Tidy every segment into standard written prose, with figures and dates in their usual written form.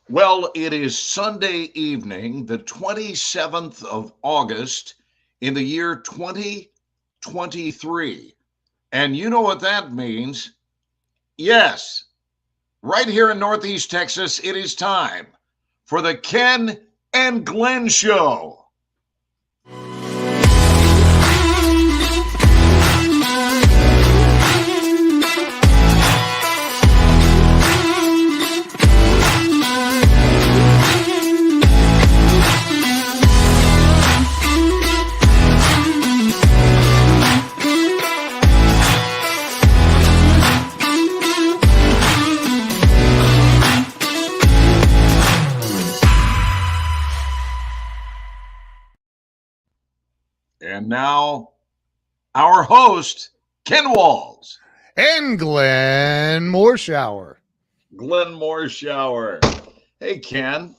Well, it is Sunday evening, the 27th of August in the year 2023. And you know what that means? Yes, right here in Northeast Texas, it is time for the Ken and Glenn Show. And now, our host, Ken Walls. And Glenn Morshower. Glenn Morshower. Hey, Ken.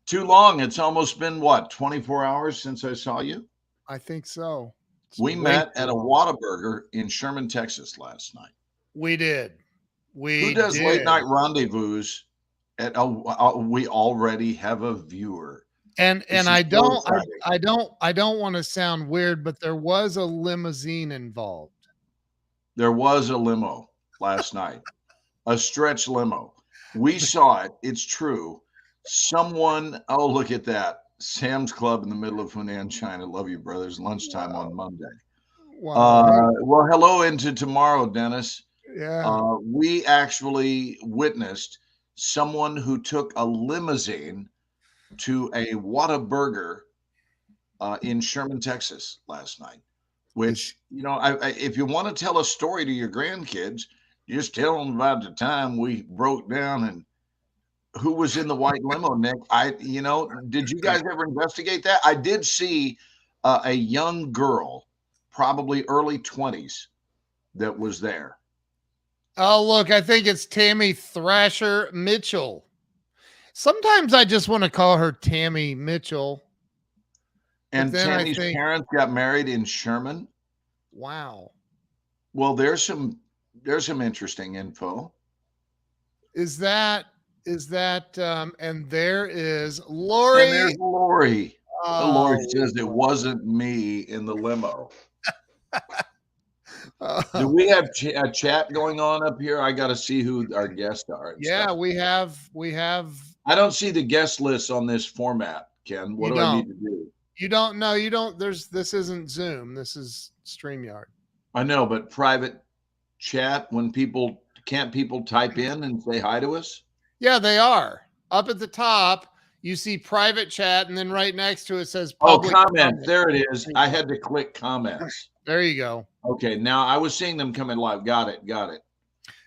Too long. It's almost been, what, 24 hours since I saw you? I think so. We met at a Whataburger in Sherman, Texas last night. We did. Who does late night rendezvous at we already have a viewer. And I don't want to sound weird, but there was a limousine involved. There was a limo last night, a stretch limo. We saw it. It's true. Someone, oh, look at that. Sam's Club in the middle of Hunan, China. Love you, brothers. Lunchtime on Monday. Wow. Well, hello into tomorrow, Dennis. Yeah. We actually witnessed someone who took a limousine to a Whataburger in Sherman, Texas last night. Which, you know, if you want to tell a story to your grandkids, just tell them about the time we broke down and who was in the white limo, Nick. Did you guys ever investigate that? I did see a young girl, probably early 20s, that was there. Oh, look, I think it's Tammy Thrasher Mitchell. Sometimes I just want to call her Tammy Mitchell. And Tammy's parents got married in Sherman. Wow. Well, there's some interesting info. Is that and there is Lori. And there's Lori. Lori says it wasn't me in the limo. Do we have a chat going on up here? I got to see who our guests are. Yeah, we have. I don't see the guest list on this format, Ken. What do I need to do? You don't know. You don't. This isn't Zoom. This is StreamYard. I know, but private chat when people type in and say hi to us? Yeah, they are. Up at the top, you see private chat, and then right next to it says public comments. There it is. I had to click comments. There you go. Okay, now I was seeing them come in live. Got it.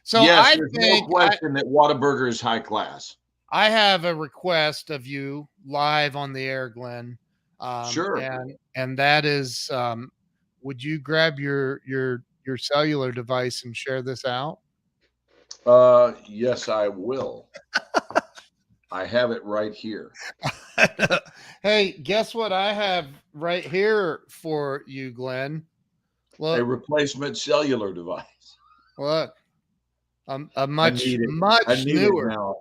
So yes, there's no question that Whataburger is high class. I have a request of you live on the air, Glenn. Sure. And that is, would you grab your cellular device and share this out? Yes, I will. I have it right here. Hey, guess what I have right here for you, Glenn? Look, a replacement cellular device. Look, a much newer.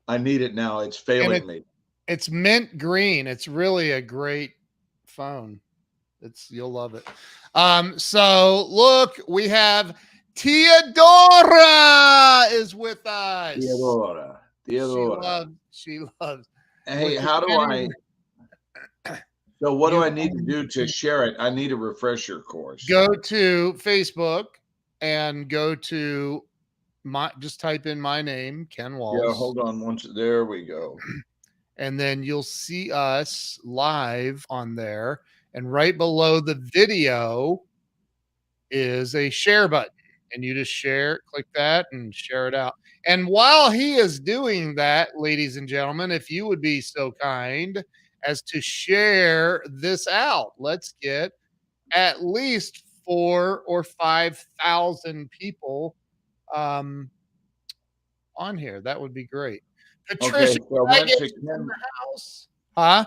I need it now. It's failing me. It's mint green. It's really a great phone. You'll love it. So look, we have Theodora is with us. Theodora. She loves. Hey, how do I? So what do I need to do to share it? I need a refresher course. Go to Facebook and go to just type in my name, Ken Walls. Yeah, hold on there we go. And then you'll see us live on there. And right below the video is a share button. And you just click that and share it out. And while he is doing that, ladies and gentlemen, if you would be so kind as to share this out, let's get at least 4,000 or 5,000 people on here. That would be great. Patricia, okay, so I went to Ken. House. Huh?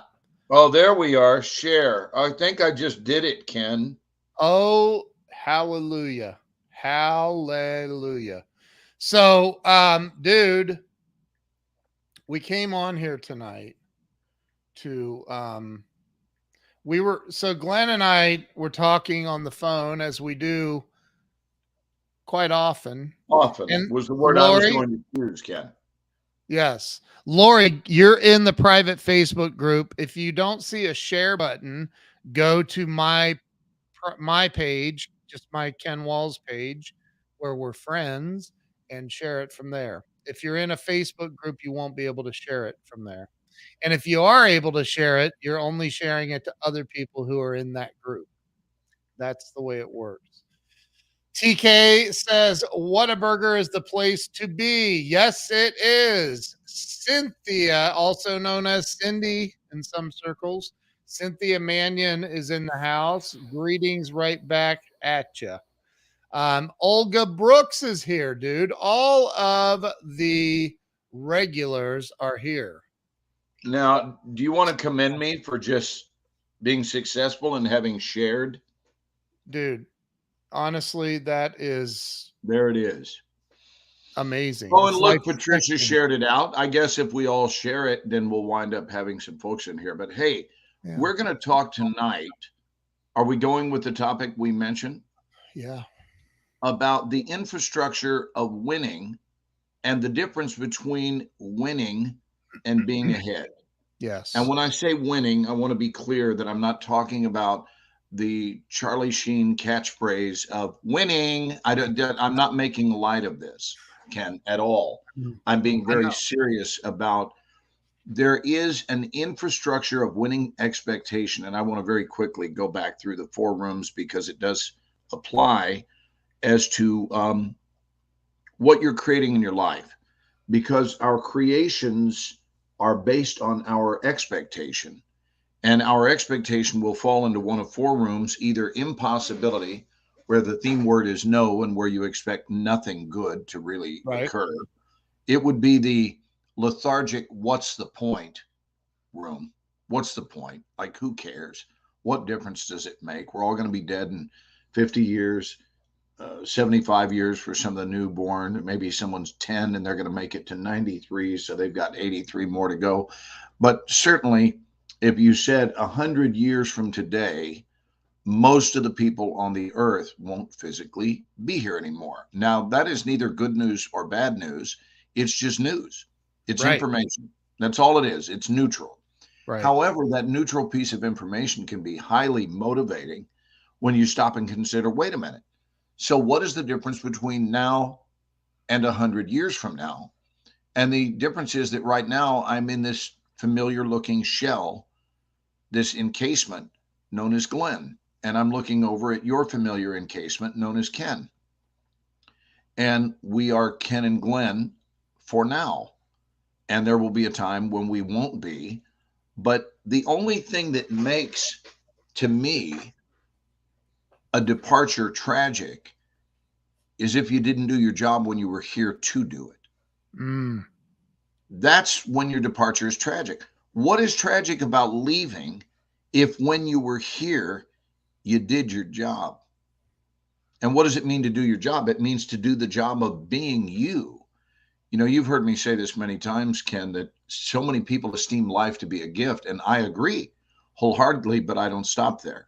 Oh, there we are. Share. I think I just did it, Ken. Oh, hallelujah. Hallelujah. So, dude, we came on here tonight to so Glenn and I were talking on the phone, as we do quite often. Often And was the word I was Lori, going to use, Ken. yes, Lori, you're in the private Facebook group. If you don't see a share button, go to my page, just my Ken Walls page, where we're friends, and share it from there. If you're in a Facebook group, you won't be able to share it from there. And if you are able to share it, you're only sharing it to other people who are in that group. That's the way it works. TK says, Whataburger is the place to be. Yes, it is. Cynthia, also known as Cindy in some circles, Cynthia Mannion is in the house. Greetings right back at you. Olga Brooks is here, dude. All of the regulars are here. Now, do you want to commend me for just being successful and having shared? Dude, honestly, that is There it is. amazing. Oh, and It's look, life Patricia changing. shared it out. I guess if we all share it, then we'll wind up having some folks in here. But hey, Yeah. we're going to talk tonight. Are we going with the topic we mentioned? Yeah. About the infrastructure of winning and the difference between winning and being ahead. Yes. And when I say winning, I want to be clear that I'm not talking about the Charlie Sheen catchphrase of winning. I'm not making light of this, Ken, at all. I'm being very serious about there is an infrastructure of winning expectation. And I want to very quickly go back through the 4 rooms because it does apply as to what you're creating in your life, because our creations are based on our expectation, and our expectation will fall into one of 4 rooms: either impossibility, where the theme word is no and where you expect nothing good to really occur. It would be the lethargic, what's the point room. What's the point? Like, who cares? What difference does it make? We're all going to be dead in 50 years. 75 years for some of the newborn. Maybe someone's 10 and they're going to make it to 93, so they've got 83 more to go. But certainly, if you said 100 years from today, most of the people on the earth won't physically be here anymore. Now, that is neither good news or bad news. It's just news. It's information. That's all it is. It's neutral. Right. However, that neutral piece of information can be highly motivating when you stop and consider, wait a minute. So what is the difference between now and 100 years from now? And the difference is that right now I'm in this familiar looking shell, this encasement known as Glenn, and I'm looking over at your familiar encasement known as Ken. And we are Ken and Glenn for now. And there will be a time when we won't be. But the only thing that makes, to me, a departure tragic is if you didn't do your job when you were here to do it. That's when your departure is tragic. What is tragic about leaving if when you were here, you did your job? And what does it mean to do your job? It means to do the job of being you. You know, you've heard me say this many times, Ken, that so many people esteem life to be a gift. And I agree wholeheartedly, but I don't stop there.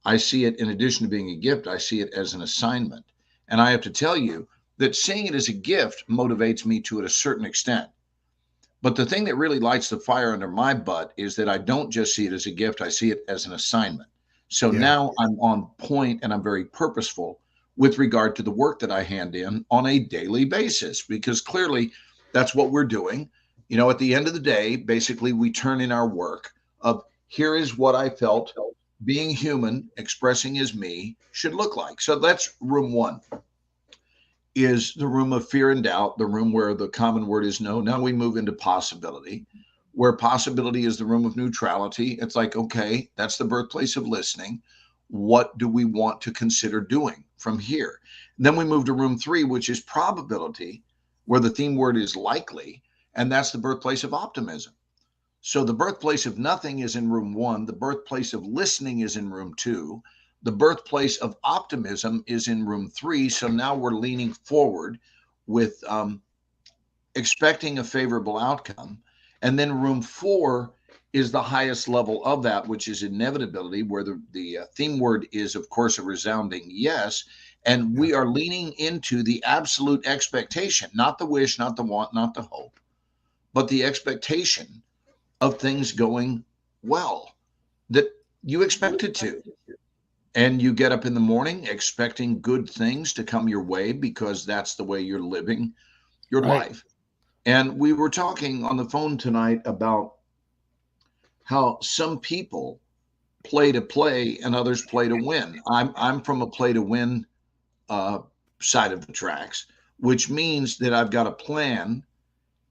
I see it, in addition to being a gift, I see it as an assignment. And I have to tell you that seeing it as a gift motivates me to a certain extent. But the thing that really lights the fire under my butt is that I don't just see it as a gift, I see it as an assignment. So now I'm on point and I'm very purposeful with regard to the work that I hand in on a daily basis, because clearly that's what we're doing. You know, at the end of the day, basically we turn in our work of, here is what I felt being human, expressing as me, should look like. So that's room 1, is the room of fear and doubt, the room where the common word is no. Now we move into possibility, where possibility is the room of neutrality. It's like, okay, that's the birthplace of listening. What do we want to consider doing from here? And then we move to room 3, which is probability, where the theme word is likely, and that's the birthplace of optimism. So the birthplace of nothing is in room 1. The birthplace of listening is in room 2. The birthplace of optimism is in room 3. So now we're leaning forward with expecting a favorable outcome. And then room 4 is the highest level of that, which is inevitability, where the theme word is, of course, a resounding yes. And we are leaning into the absolute expectation, not the wish, not the want, not the hope, but the expectation of things going well that you expected to. And you get up in the morning expecting good things to come your way because that's the way you're living your life. And we were talking on the phone tonight about how some people play to play and others play to win. I'm from a play to win side of the tracks, which means that I've got a plan.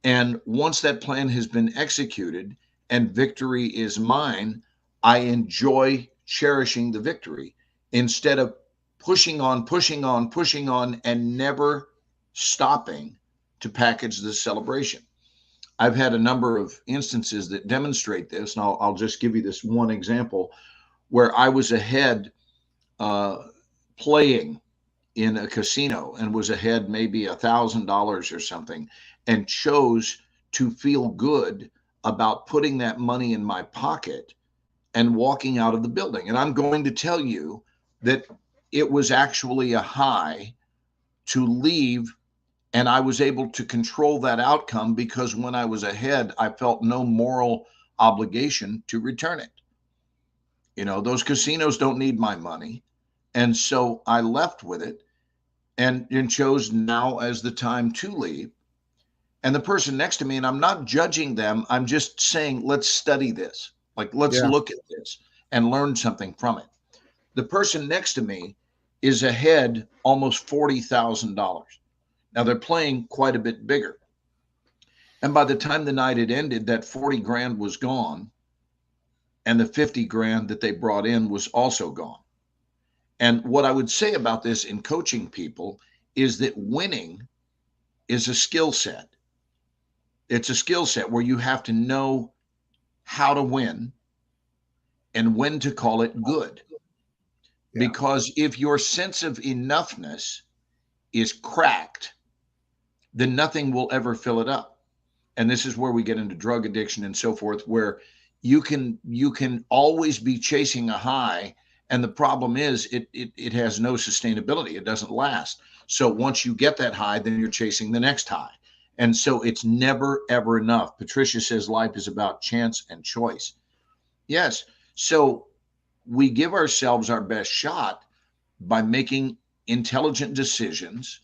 And once that plan has been executed and victory is mine, I enjoy cherishing the victory instead of pushing on, pushing on, pushing on, and never stopping to package the celebration. I've had a number of instances that demonstrate this, and I'll just give you this one example where I was ahead playing in a casino and was ahead maybe $1,000 or something, and chose to feel good about putting that money in my pocket and walking out of the building. And I'm going to tell you that it was actually a high to leave, and I was able to control that outcome because when I was ahead, I felt no moral obligation to return it. You know, those casinos don't need my money. And so I left with it and chose now as the time to leave. And the person next to me, and I'm not judging them, I'm just saying, let's study this. Like, let's look at this and learn something from it. The person next to me is ahead almost $40,000. Now they're playing quite a bit bigger. And by the time the night had ended, that 40 grand was gone. And the 50 grand that they brought in was also gone. And what I would say about this in coaching people is that winning is a skill set. It's a skill set where you have to know how to win and when to call it good. Because if your sense of enoughness is cracked, then nothing will ever fill it up. And this is where we get into drug addiction and so forth, where you can always be chasing a high. And the problem is it has no sustainability. It doesn't last. So once you get that high, then you're chasing the next high. And so it's never, ever enough. Patricia says life is about chance and choice. Yes. So we give ourselves our best shot by making intelligent decisions,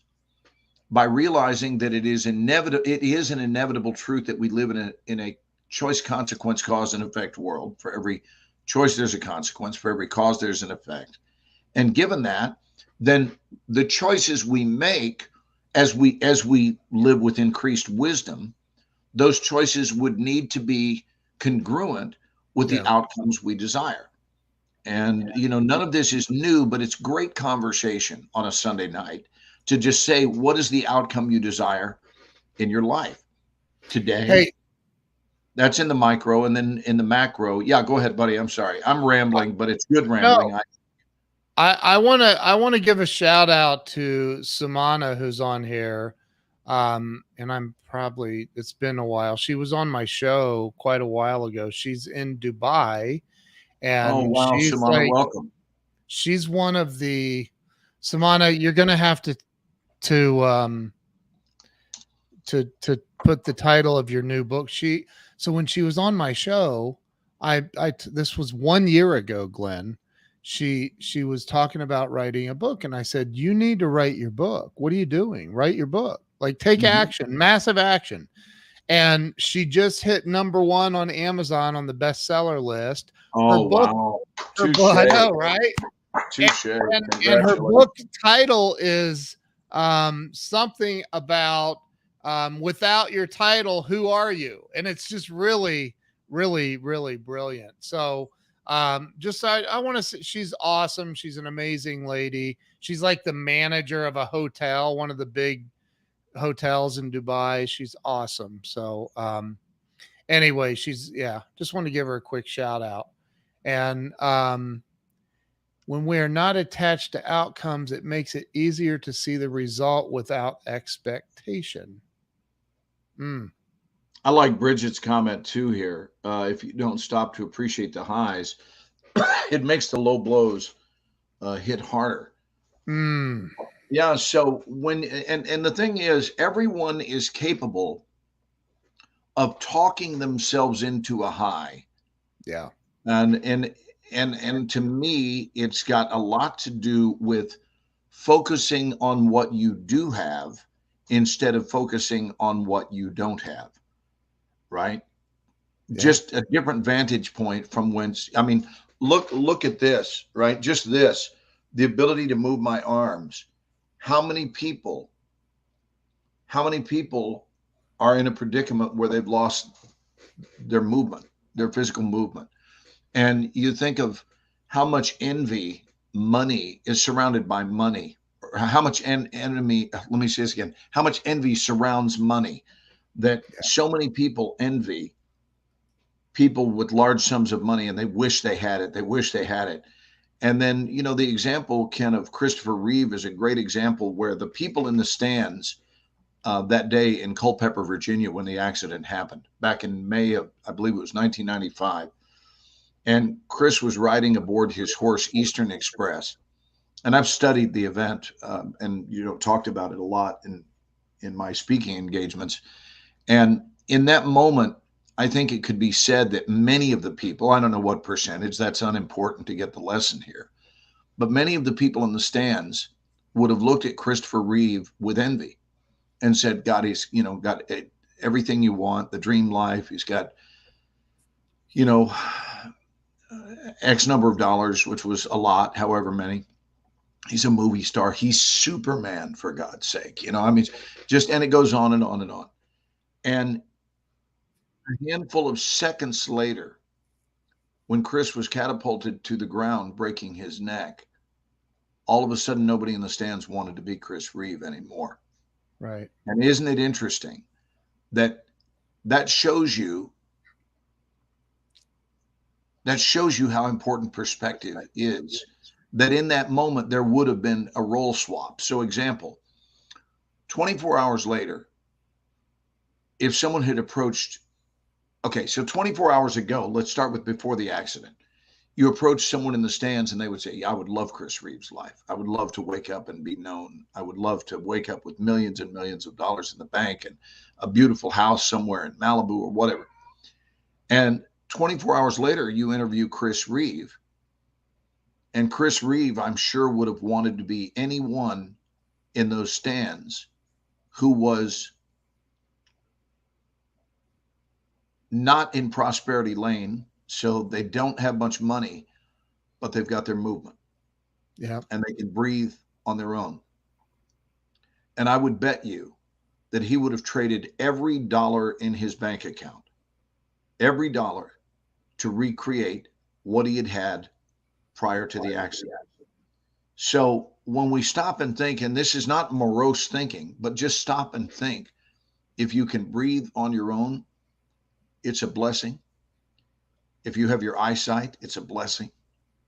by realizing that it is inevitable. It is an inevitable truth that we live in a choice, consequence, cause, and effect world. For every choice, there's a consequence. For every cause, there's an effect. And given that, then the choices we make as we live with increased wisdom, those choices would need to be congruent with the outcomes we desire. And, you know, none of this is new, but it's great conversation on a Sunday night to just say, what is the outcome you desire in your life today? Hey, that's in the micro, and then in the macro. Yeah, go ahead, buddy. I'm sorry. I'm rambling, but it's good rambling. No, I want to give a shout out to Samana, who's on here. And it's been a while. She was on my show quite a while ago. She's in Dubai, and oh wow, she's Samana, welcome. She's one of the Samana. You're gonna have to put the title of your new book. So when she was on my show, this was 1 year ago, Glenn. She was talking about writing a book, and I said, you need to write your book. What are you doing? Write your book. Like, take action, massive action. And she just hit #1 on Amazon on the bestseller list. Oh, wow. I know, right? And her book title is something about without your title, who are you? And it's just really, really, really brilliant. So I want to say she's awesome. She's an amazing lady. She's like the manager of a hotel, one of the big hotels in Dubai. She's awesome. So anyway, just want to give her a quick shout out. And when we are not attached to outcomes, it makes it easier to see the result without expectation. I like Bridget's comment too here. If you don't stop to appreciate the highs, it makes the low blows hit harder. Mm, Yeah. So and the thing is, everyone is capable of talking themselves into a high, yeah. and and to me, it's got a lot to do with focusing on what you do have instead of focusing on what you don't have. Right. Yeah. Just a different vantage point from whence, I mean, look at this, right? Just this, the ability to move my arms. How many people, how many people are in a predicament where they've lost their movement, their physical movement? And you think of how much envy, money is surrounded by money, or how much enemy, let me say this again, how much envy surrounds money, that Yeah. so many people envy people with large sums of money, and they wish they had it. They wish they had it. And then, the example, Ken, of Christopher Reeve is a great example where the people in the stands that day in Culpeper, Virginia, when the accident happened back in May of, I believe it was 1995. And Chris was riding aboard his horse, Eastern Express. And I've studied the event and, talked about it a lot in my speaking engagements. And in that moment, I think it could be said that many of the people, I don't know what percentage, that's unimportant to get the lesson here, but many of the people in the stands would have looked at Christopher Reeve with envy and said, God, he's, got everything you want, the dream life. He's got, you know, X number of dollars, which was a lot, however many. He's a movie star. He's Superman, for God's sake. I mean, just, and it goes on and on and on. And a handful of seconds later, when Chris was catapulted to the ground, breaking his neck, all of a sudden nobody in the stands wanted to be Chris Reeve anymore. Right. And isn't it interesting that that shows you how important perspective is? That in that moment there would have been a role swap. So example, 24 hours later, if someone had approached, okay, so 24 hours ago, let's start with before the accident. You approach someone in the stands and they would say, yeah, I would love Chris Reeve's life. I would love to wake up and be known. I would love to wake up with millions and millions of dollars in the bank and a beautiful house somewhere in Malibu or whatever. And 24 hours later, you interview Chris Reeve. And Chris Reeve, I'm sure, would have wanted to be anyone in those stands who was not in prosperity lane. So they don't have much money, but they've got their movement. Yeah. And they can breathe on their own. And I would bet you that he would have traded every dollar in his bank account, every dollar, to recreate what he had prior to the accident. So when we stop and think, and this is not morose thinking, but just stop and think, if you can breathe on your own, it's a blessing. If you have your eyesight, it's a blessing.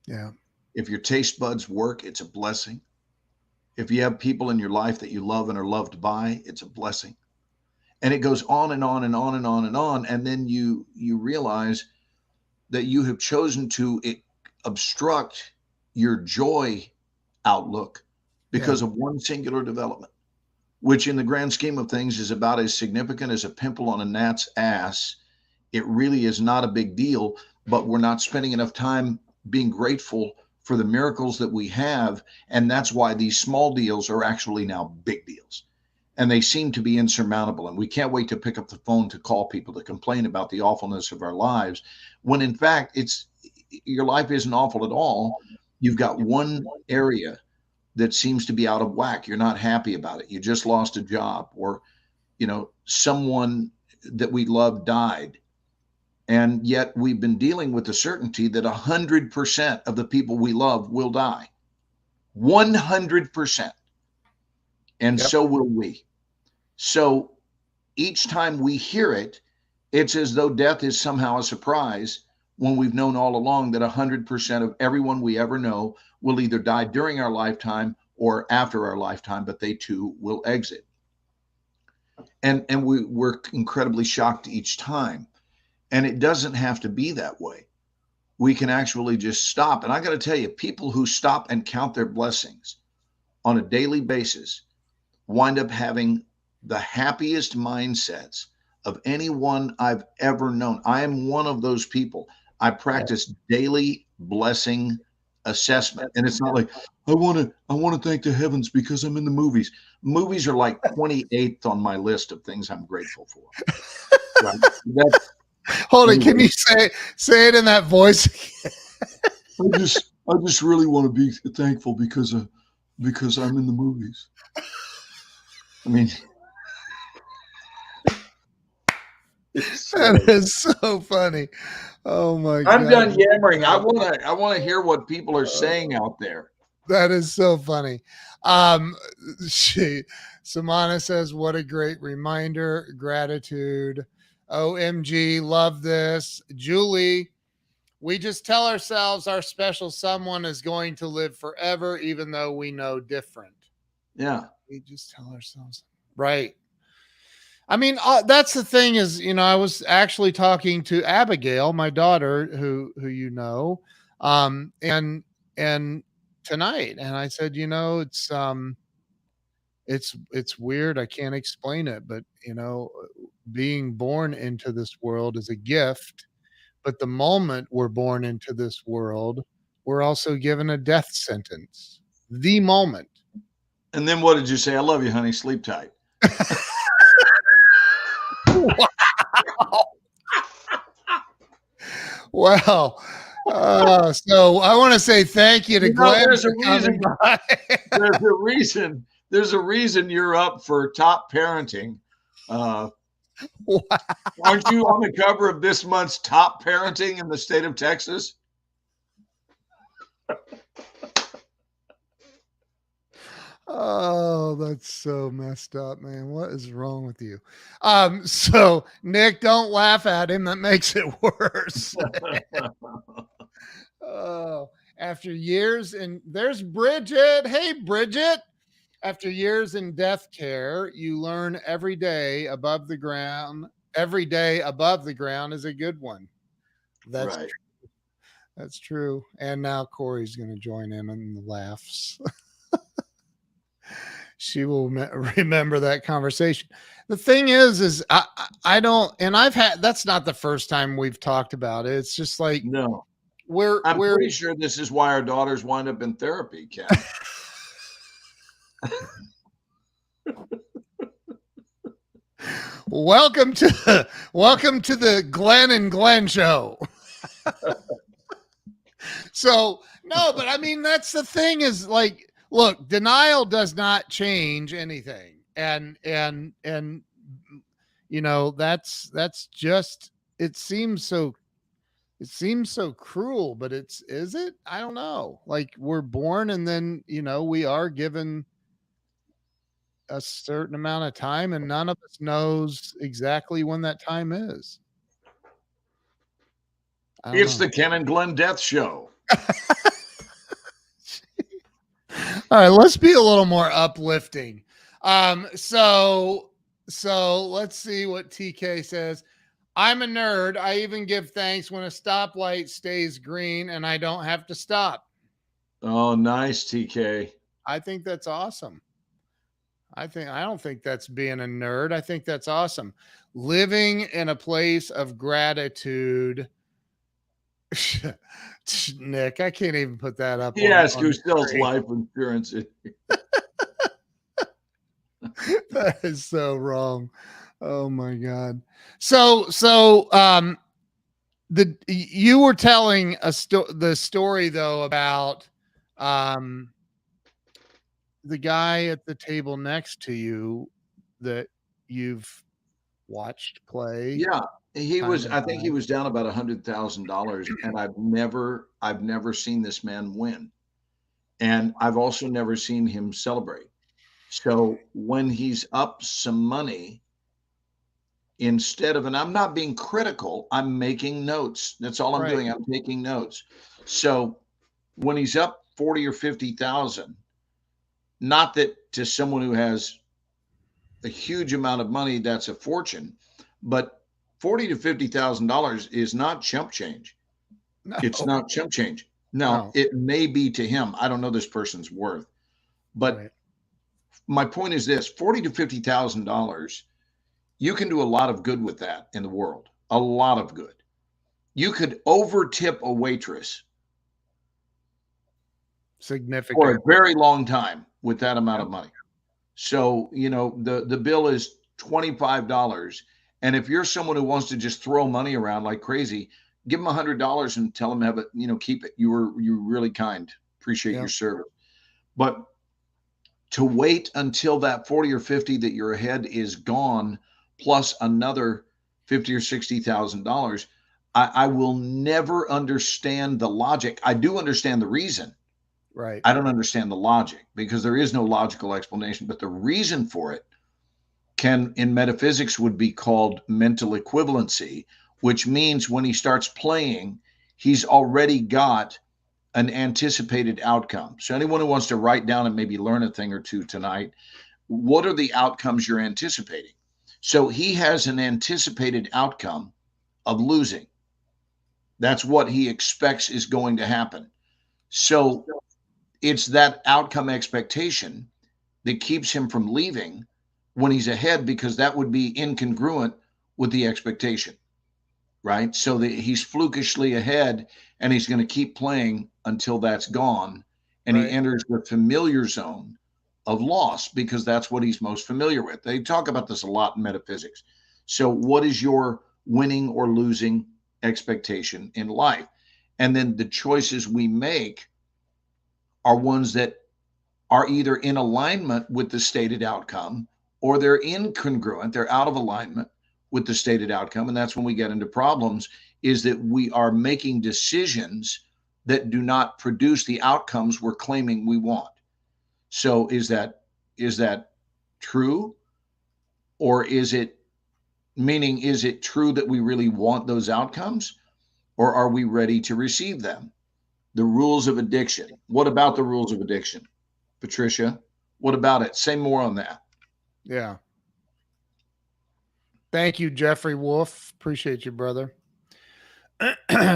Yeah. If your taste buds work, it's a blessing. If you have people in your life that you love and are loved by, it's a blessing. And it goes on and on and on and on and on. And then you realize that you have chosen to obstruct your joy outlook Yeah. because of one singular development, which in the grand scheme of things is about as significant as a pimple on a gnat's ass. It really is not a big deal, but we're not spending enough time being grateful for the miracles that we have. And that's why these small deals are actually now big deals. And they seem to be insurmountable. And we can't wait to pick up the phone to call people to complain about the awfulness of our lives, when in fact, your life isn't awful at all. You've got one area that seems to be out of whack. You're not happy about it. You just lost a job, or, someone that we love died. And yet we've been dealing with the certainty that 100% of the people we love will die. 100%. And Yep. so will we. So each time we hear it, it's as though death is somehow a surprise, when we've known all along that 100% of everyone we ever know will either die during our lifetime or after our lifetime, but they too will exit. and we're incredibly shocked each time. And it doesn't have to be that way. We can actually just stop. And I got to tell you, people who stop and count their blessings on a daily basis wind up having the happiest mindsets of anyone I've ever known. I am one of those people. I practice daily blessing assessment. And it's not like I want to thank the heavens because I'm in the movies. Movies are like 28th on my list of things I'm grateful for. Right? That's Hold on, can anyway. you say it in that voice? I just really want to be thankful because I'm in the movies. I mean, That is so funny. Oh my I'm god. done yammering. I want to hear what people are saying out there. That is so funny. Samana says, what a great reminder. Gratitude. OMG, love this. Julie, we just tell ourselves our special someone is going to live forever, even though we know different. Yeah. We just tell ourselves. Right. I mean, that's the thing is, I was actually talking to Abigail, my daughter, who you know, and tonight, and I said, it's weird. I can't explain it, but being born into this world is a gift. But the moment we're born into this world, we're also given a death sentence. The moment. And then what did you say? I love you, honey. Sleep tight. Well, so I want to say thank you to Glenn. There's a reason. There's a reason you're up for top parenting. Wow. Aren't you on the cover of this month's top parenting in the state of Texas? Oh, that's so messed up, man. What is wrong with you? So Nick, don't laugh at him. That makes it worse. Oh, after years and there's Bridget. Hey, Bridget. After years in death care, you learn every day above the ground. Every day above the ground is a good one. That's right. true. That's true. And now Corey's going to join in on the laughs. She will remember that conversation. The thing is I don't, and that's not the first time we've talked about it. It's just like, no, we're pretty sure this is why our daughters wind up in therapy, Ken. Welcome to the Glenn and Glenn show. So no, but I mean, that's the thing is like, look, denial does not change anything. And that's just, it seems so cruel, but is it? I don't know. Like, we're born and then, we are given a certain amount of time and none of us knows exactly when that time is. It's the Ken and Glenn Death Show. All right, let's be a little more uplifting. So let's see what TK says. I'm a nerd. I even give thanks when a stoplight stays green and I don't have to stop. Oh, nice, TK. I think that's awesome. I don't think that's being a nerd. I think that's awesome. Living in a place of gratitude. Nick, I can't even put that up. Yes, who sells life insurance? That is so wrong. Oh my God. So you were telling the story though about the guy at the table next to you that you've watched play. Yeah, I think he was down about $100,000, and I've never seen this man win, and I've also never seen him celebrate. So when he's up some money, instead of, and I'm not being critical, I'm making notes. That's all I'm doing. I'm taking notes. So when he's up 40 or 50,000, not that to someone who has a huge amount of money. That's a fortune, but $40 to $50,000 is not chump change. It's No, not chump change. Now, no. it may be to him. I don't know this person's worth, but Right. my point is this: $40 to $50,000, you can do a lot of good with that in the world. A lot of good. You could over tip a waitress for a Significant. very long time with that amount Yep. of money. So, the bill is $25. And if you're someone who wants to just throw money around like crazy, give them $100 and tell them to have it, keep it. You're really kind. Appreciate your Yep. service. But to wait until that 40 or 50 that you're ahead is gone, plus another 50 or $60,000, I will never understand the logic. I do understand the reason. Right. I don't understand the logic because there is no logical explanation, but the reason for it can, in metaphysics, would be called mental equivalency, which means when he starts playing, he's already got an anticipated outcome. So anyone who wants to write down and maybe learn a thing or two tonight, what are the outcomes you're anticipating? So he has an anticipated outcome of losing. That's what he expects is going to happen. So it's that outcome expectation that keeps him from leaving when he's ahead, because that would be incongruent with the expectation, right? So that he's flukishly ahead and he's going to keep playing until that's gone. And he Right. enters the familiar zone of loss because that's what he's most familiar with. They talk about this a lot in metaphysics. So, what is your winning or losing expectation in life? And then the choices we make are ones that are either in alignment with the stated outcome or they're incongruent, they're out of alignment with the stated outcome. And that's when we get into problems, is that we are making decisions that do not produce the outcomes we're claiming we want. So is that true? Or is it, meaning, is it true that we really want those outcomes? Or are we ready to receive them? The rules of addiction. What about the rules of addiction? Patricia, what about it? Say more on that. Yeah. Thank you, Jeffrey Wolf. Appreciate you, brother.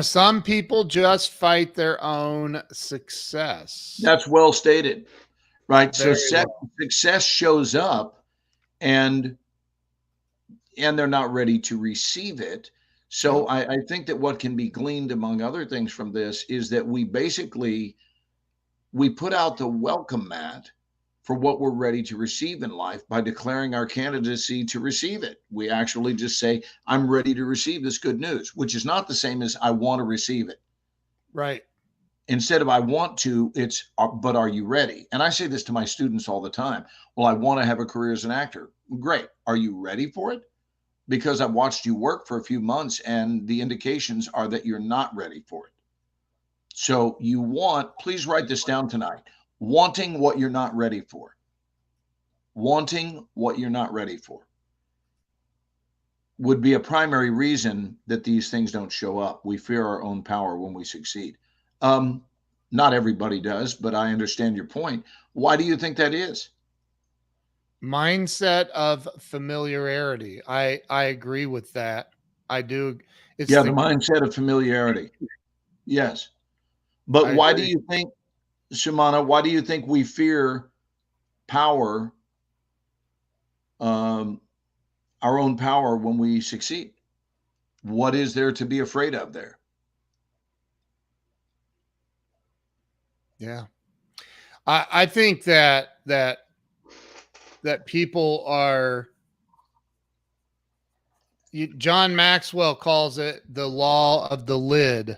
Some people just fight their own success. That's well stated, right? So Very well. success shows up, and they're not ready to receive it. So Yep. I think that what can be gleaned, among other things, from this is that we put out the welcome mat for what we're ready to receive in life by declaring our candidacy to receive it. We actually just say, I'm ready to receive this good news, which is not the same as I want to receive it. Right. Instead of I want to, it's but are you ready? And I say this to my students all the time. Well, I want to have a career as an actor. Great. Are you ready for it? Because I've watched you work for a few months and the indications are that you're not ready for it. So please write this down tonight. Wanting what you're not ready for. Wanting what you're not ready for would be a primary reason that these things don't show up. We fear our own power when we succeed. Not everybody does, but I understand your point. Why do you think that is? Mindset of familiarity. I agree with that. I do. It's Yeah, the the mindset of familiarity. Yes. But I why do agree. you think, Sumana, why do you think we fear power, um, our own power, when we succeed? What is there to be afraid of there? Yeah. I think that people are John Maxwell calls it the law of the lid.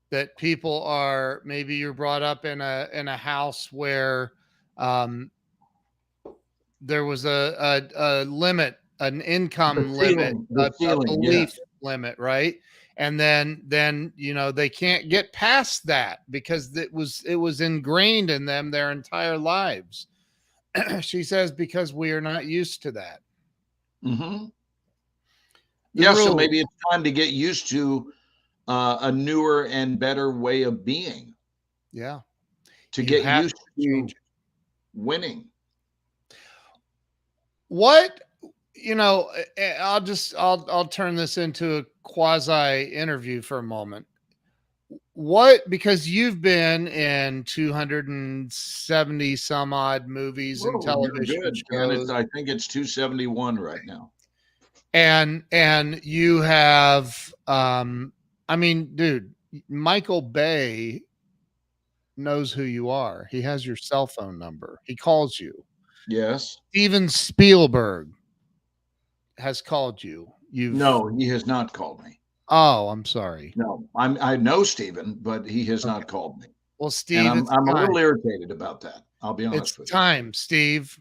That people are, maybe you're brought up in a house where um, there was a limit, an income limit, The a ceiling, belief yes. limit, right? And then they can't get past that because it was ingrained in them their entire lives. She says because we are not used to that. Mm-hmm. The Yeah, so rules, maybe it's time to get used to a newer and better way of being, yeah, to you get have used to to change it. winning. What, I'll turn this into a quasi interview for a moment. What, because you've been in 270 some odd movies and Whoa, you're television good, Ken. shows, I think it's 271 right now. and you have, I mean, dude, Michael Bay knows who you are. He has your cell phone number. He calls you. Yes. Steven Spielberg has called you. No, he has not called me. Oh, I'm sorry. No, I know Steven, but he has Okay. not called me. Well, And Steve, it's I'm a time. little irritated about that. I'll be It's honest with you. time, Steve.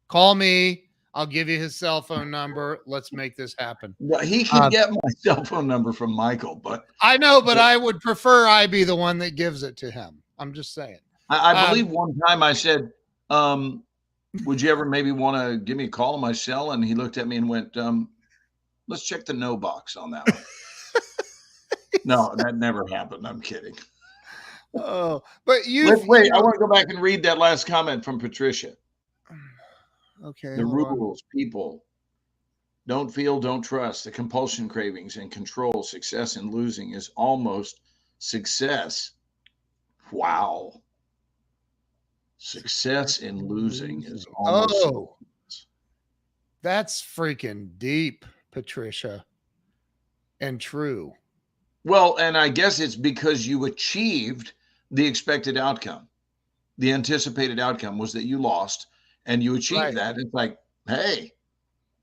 Call me. I'll give you his cell phone number. Let's make this happen. Well, he can get my cell phone number from Michael, but I know, but I would prefer I be the one that gives it to him. I'm just saying. I believe one time I said, would you ever maybe want to give me a call on my cell? And he looked at me and went, let's check the no box on that one. No, that never happened. I'm kidding. Oh, but wait. I want to go back and read that last comment from Patricia. Okay. The rules, people don't feel, don't trust. The compulsion, cravings, and control. Success in losing is almost success. Wow. Success in losing is almost. Oh, that's freaking deep, Patricia, and true. Well, and I guess it's because you achieved the expected outcome. The anticipated outcome was that you lost, and you achieved that. It's like, hey,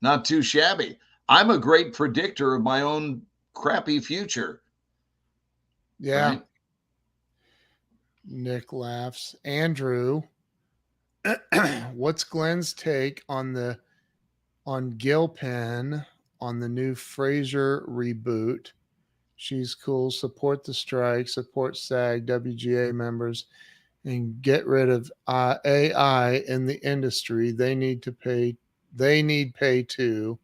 not too shabby. I'm a great predictor of my own crappy future. Yeah. Right? Nick laughs. Andrew, what's Glenn's take on Gil Penn on the new Frasier reboot? She's cool. Support the strike. Support SAG, WGA members, and get rid of AI in the industry. They need pay too.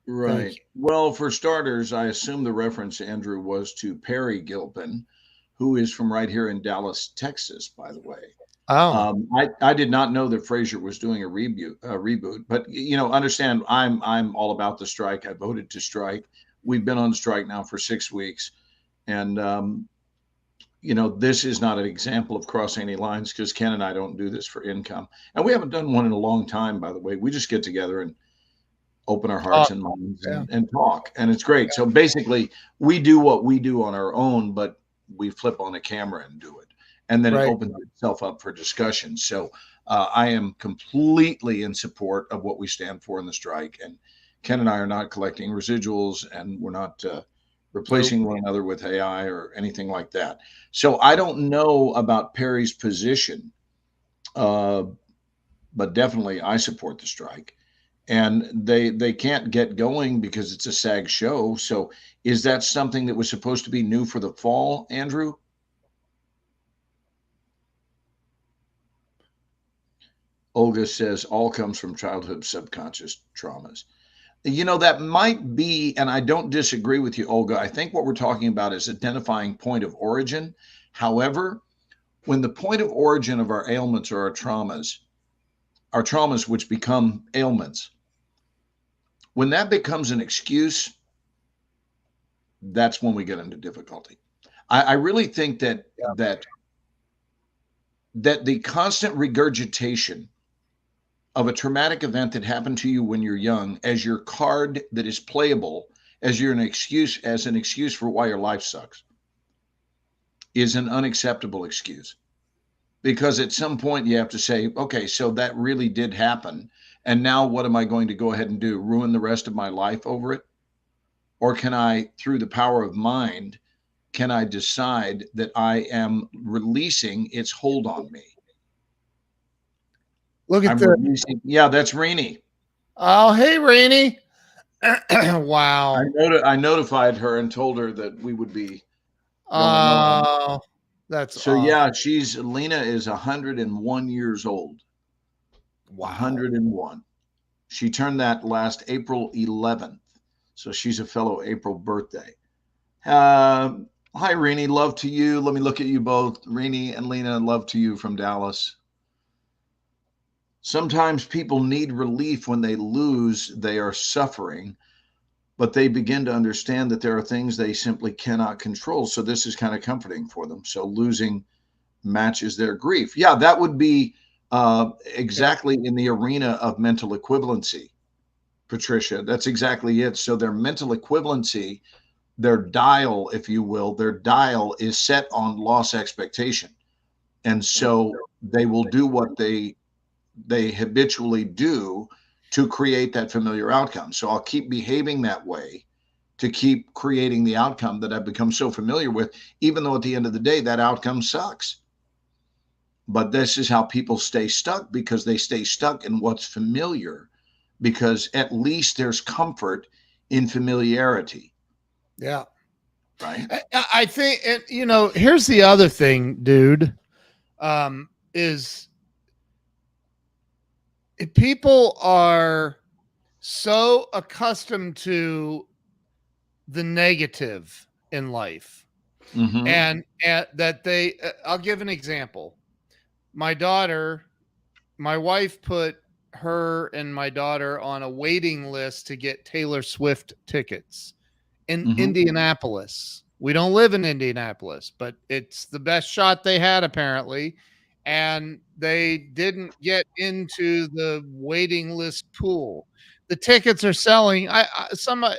Right. Well, for starters, I assume the reference, Andrew, was to Perry Gilpin, who is from right here in Dallas, Texas, by the way. Oh, I did not know that Frasier was doing a reboot, but understand I'm all about the strike. I voted to strike. We've been on strike now for 6 weeks, and this is not an example of crossing any lines because Ken and I don't do this for income, and we haven't done one in a long time. By the way, we just get together and open our hearts and minds and talk, and it's great. So basically, we do what we do on our own, but we flip on a camera and do it, and then it opens itself up for discussion. So I am completely in support of what we stand for in the strike, and Ken and I are not collecting residuals, and we're not replacing one another with AI or anything like that. So I don't know about Perry's position, but definitely I support the strike. And they can't get going because it's a SAG show. So is that something that was supposed to be new for the fall, Andrew? Olga says all comes from childhood subconscious traumas. That might be, and I don't disagree with you, Olga. I think what we're talking about is identifying point of origin. However, when the point of origin of our ailments or our traumas which become ailments, when that becomes an excuse, that's when we get into difficulty. I really think that the constant regurgitation of a traumatic event that happened to you when you're young as your card that is playable as an excuse for why your life sucks is an unacceptable excuse. Because at some point you have to say, okay, so that really did happen. And now what am I going to go ahead and do? Ruin the rest of my life over it? Or can I, through the power of mind, can I decide that I am releasing its hold on me? Look at yeah, that's Rainey. Oh, hey, Rainey. Wow. I notified her and told her that we would be Oh, that's so awesome. Yeah, Lena is 101 years old. Wow. 101. She turned that last April 11th. So she's a fellow April birthday. Hi, Rainey. Love to you. Let me look at you both. Rainey and Lena, love to you from Dallas. Sometimes people need relief when they lose, they are suffering, but they begin to understand that there are things they simply cannot control. So this is kind of comforting for them. So losing matches their grief. Yeah, that would be exactly in the arena of mental equivalency, Patricia. That's exactly it. So their mental equivalency, their dial, if you will, their dial is set on loss expectation. And so they will do what they habitually do to create that familiar outcome. So I'll keep behaving that way to keep creating the outcome that I've become so familiar with, even though at the end of the day, that outcome sucks. But this is how people stay stuck, because they stay stuck in what's familiar, because at least there's comfort in familiarity. Yeah. Right. I think, here's the other thing, dude, is people are so accustomed to the negative in life, and that I'll give an example. My wife put her and my daughter on a waiting list to get Taylor Swift tickets in Indianapolis. We don't live in Indianapolis, but it's the best shot they had, apparently. And they didn't get into the waiting list pool. The tickets are selling. Somebody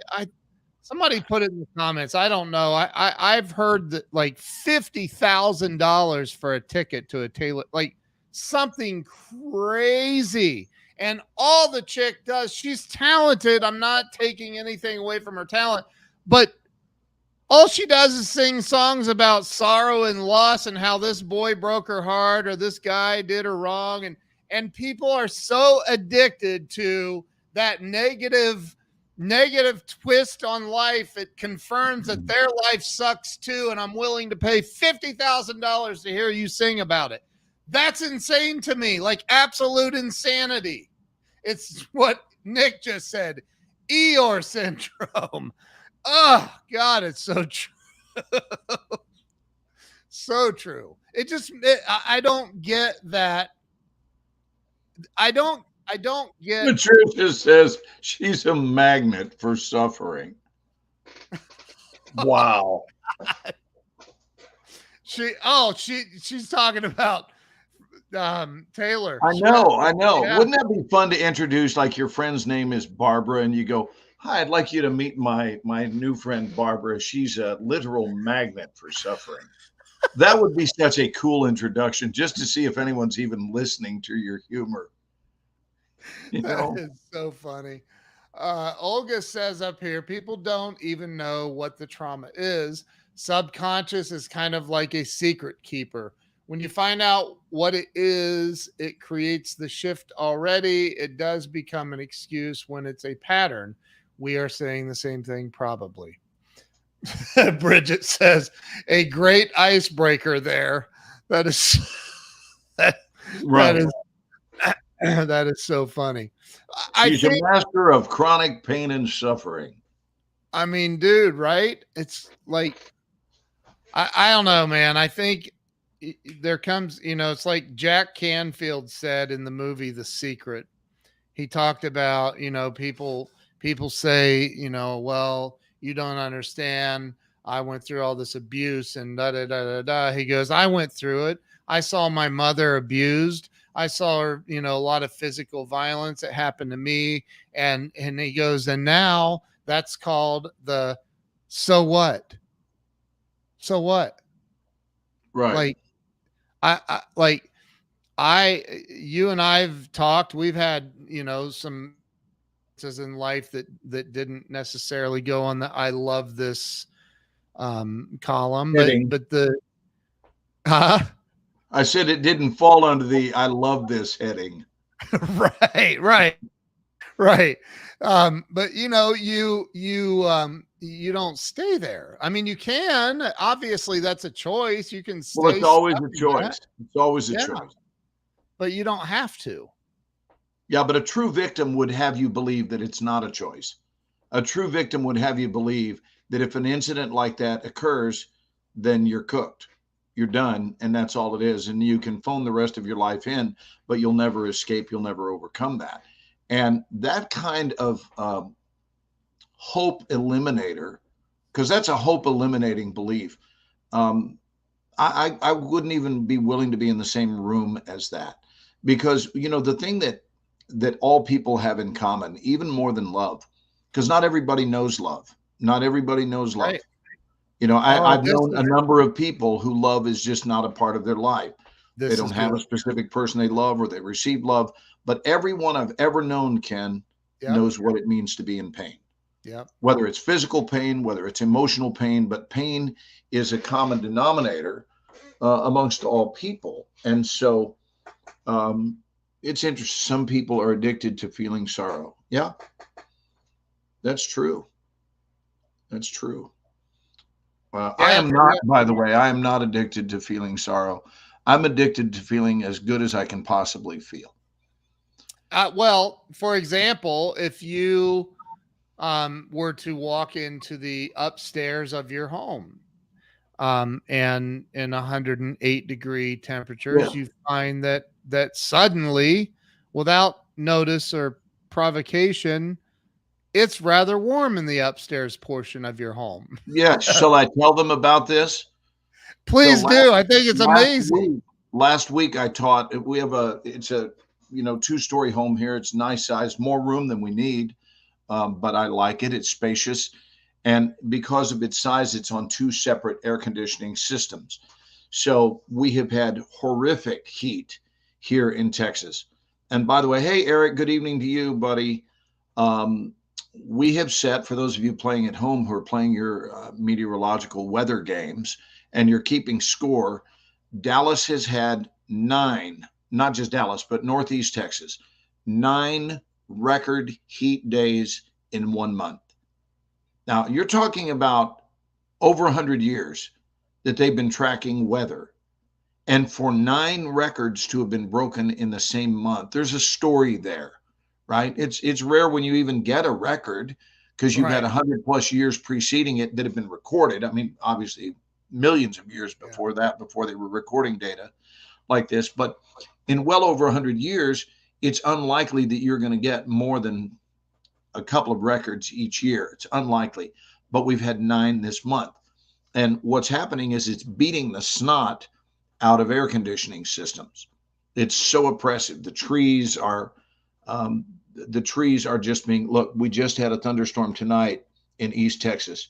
put it in the comments. I don't know. I've heard that like $50,000 for a ticket to a Taylor, like something crazy. And all the chick does, she's talented. I'm not taking anything away from her talent, but all she does is sing songs about sorrow and loss and how this boy broke her heart or this guy did her wrong. And people are so addicted to that negative twist on life. It confirms that their life sucks too. And I'm willing to pay $50,000 to hear you sing about it. That's insane to me. Like absolute insanity. It's what Nick just said. Eeyore syndrome. Oh God, it's so true. So true. I don't get that. I don't get. Patricia says she's a magnet for suffering. Wow. She's talking about Taylor. I know. Yeah. Wouldn't that be fun to introduce? Like your friend's name is Barbara, and you go, "Hi, I'd like you to meet my new friend Barbara. She's a literal magnet for suffering." That would be such a cool introduction, just to see if anyone's even listening to your humor. That is so funny. Olga says up here, people don't even know what the trauma is. Subconscious is kind of like a secret keeper. When you find out what it is, it creates the shift already. It does become an excuse when it's a pattern. We are saying the same thing, probably. Bridget says, a great icebreaker there. That is Right. That is so funny. She's a master of chronic pain and suffering. I mean, dude, right? It's like, I don't know, man. I think there comes, it's like Jack Canfield said in the movie The Secret. He talked about, people say, well, you don't understand. I went through all this abuse and da da da da da. He goes, I went through it. I saw my mother abused. I saw her, a lot of physical violence that happened to me. And he goes, and now that's called the so what? So what? Right. You and I've talked, we've had, some in life that didn't necessarily go on the I love this column, but I said it didn't fall under the I love this heading. Right. But you don't stay there. I mean, you can, obviously that's a choice. You can stay. Well, it's always a choice. It's always a choice. But you don't have to. Yeah, but a true victim would have you believe that it's not a choice. A true victim would have you believe that if an incident like that occurs, then you're cooked. you're done, and that's all it is. And you can phone the rest of your life in, but you'll never escape. You'll never overcome that. And that kind of hope eliminator, because that's a hope eliminating belief. Um, I wouldn't even be willing to be in the same room as that, because the thing that all people have in common, even more than love, because not everybody knows love. Not everybody knows love. Right. I've known a number of people who love is just not a part of their life. They don't have a specific person they love, or they receive love. But everyone I've ever known, Ken, knows what it means to be in pain. Yeah. Whether it's physical pain, whether it's emotional pain, but pain is a common denominator amongst all people. And so it's interesting. Some people are addicted to feeling sorrow. Yeah, that's true. That's true. I am not, by the way, I am not addicted to feeling sorrow. I'm addicted to feeling as good as I can possibly feel. Well, for example, if you were to walk into the upstairs of your home, and in 108-degree temperatures, you find that suddenly, without notice or provocation, it's rather warm in the upstairs portion of your home. Yeah. Shall I tell them about this? Please do. I think it's amazing. Last week I taught. It's a 2-story home here. It's nice size, more room than we need, but I like it. It's spacious. And because of its size, it's on 2 separate air conditioning systems. So we have had horrific heat here in Texas. And by the way, hey, Eric, good evening to you, buddy. We have set, for those of you playing at home who are playing your meteorological weather games and you're keeping score, Dallas has had 9, not just Dallas, but Northeast Texas, 9 record heat days in 1 month. Now, you're talking about over 100 years that they've been tracking weather. And for 9 records to have been broken in the same month, there's a story there, right? It's rare when you even get a record, because you've had 100 plus years preceding it that have been recorded. I mean, obviously, millions of years before that, before they were recording data like this. But in well over 100 years, it's unlikely that you're going to get more than a couple of records each year. It's unlikely, but we've had 9 this month. And what's happening is it's beating the snot out of air conditioning systems. It's so oppressive. The trees are just being, look, we just had a thunderstorm tonight in East Texas,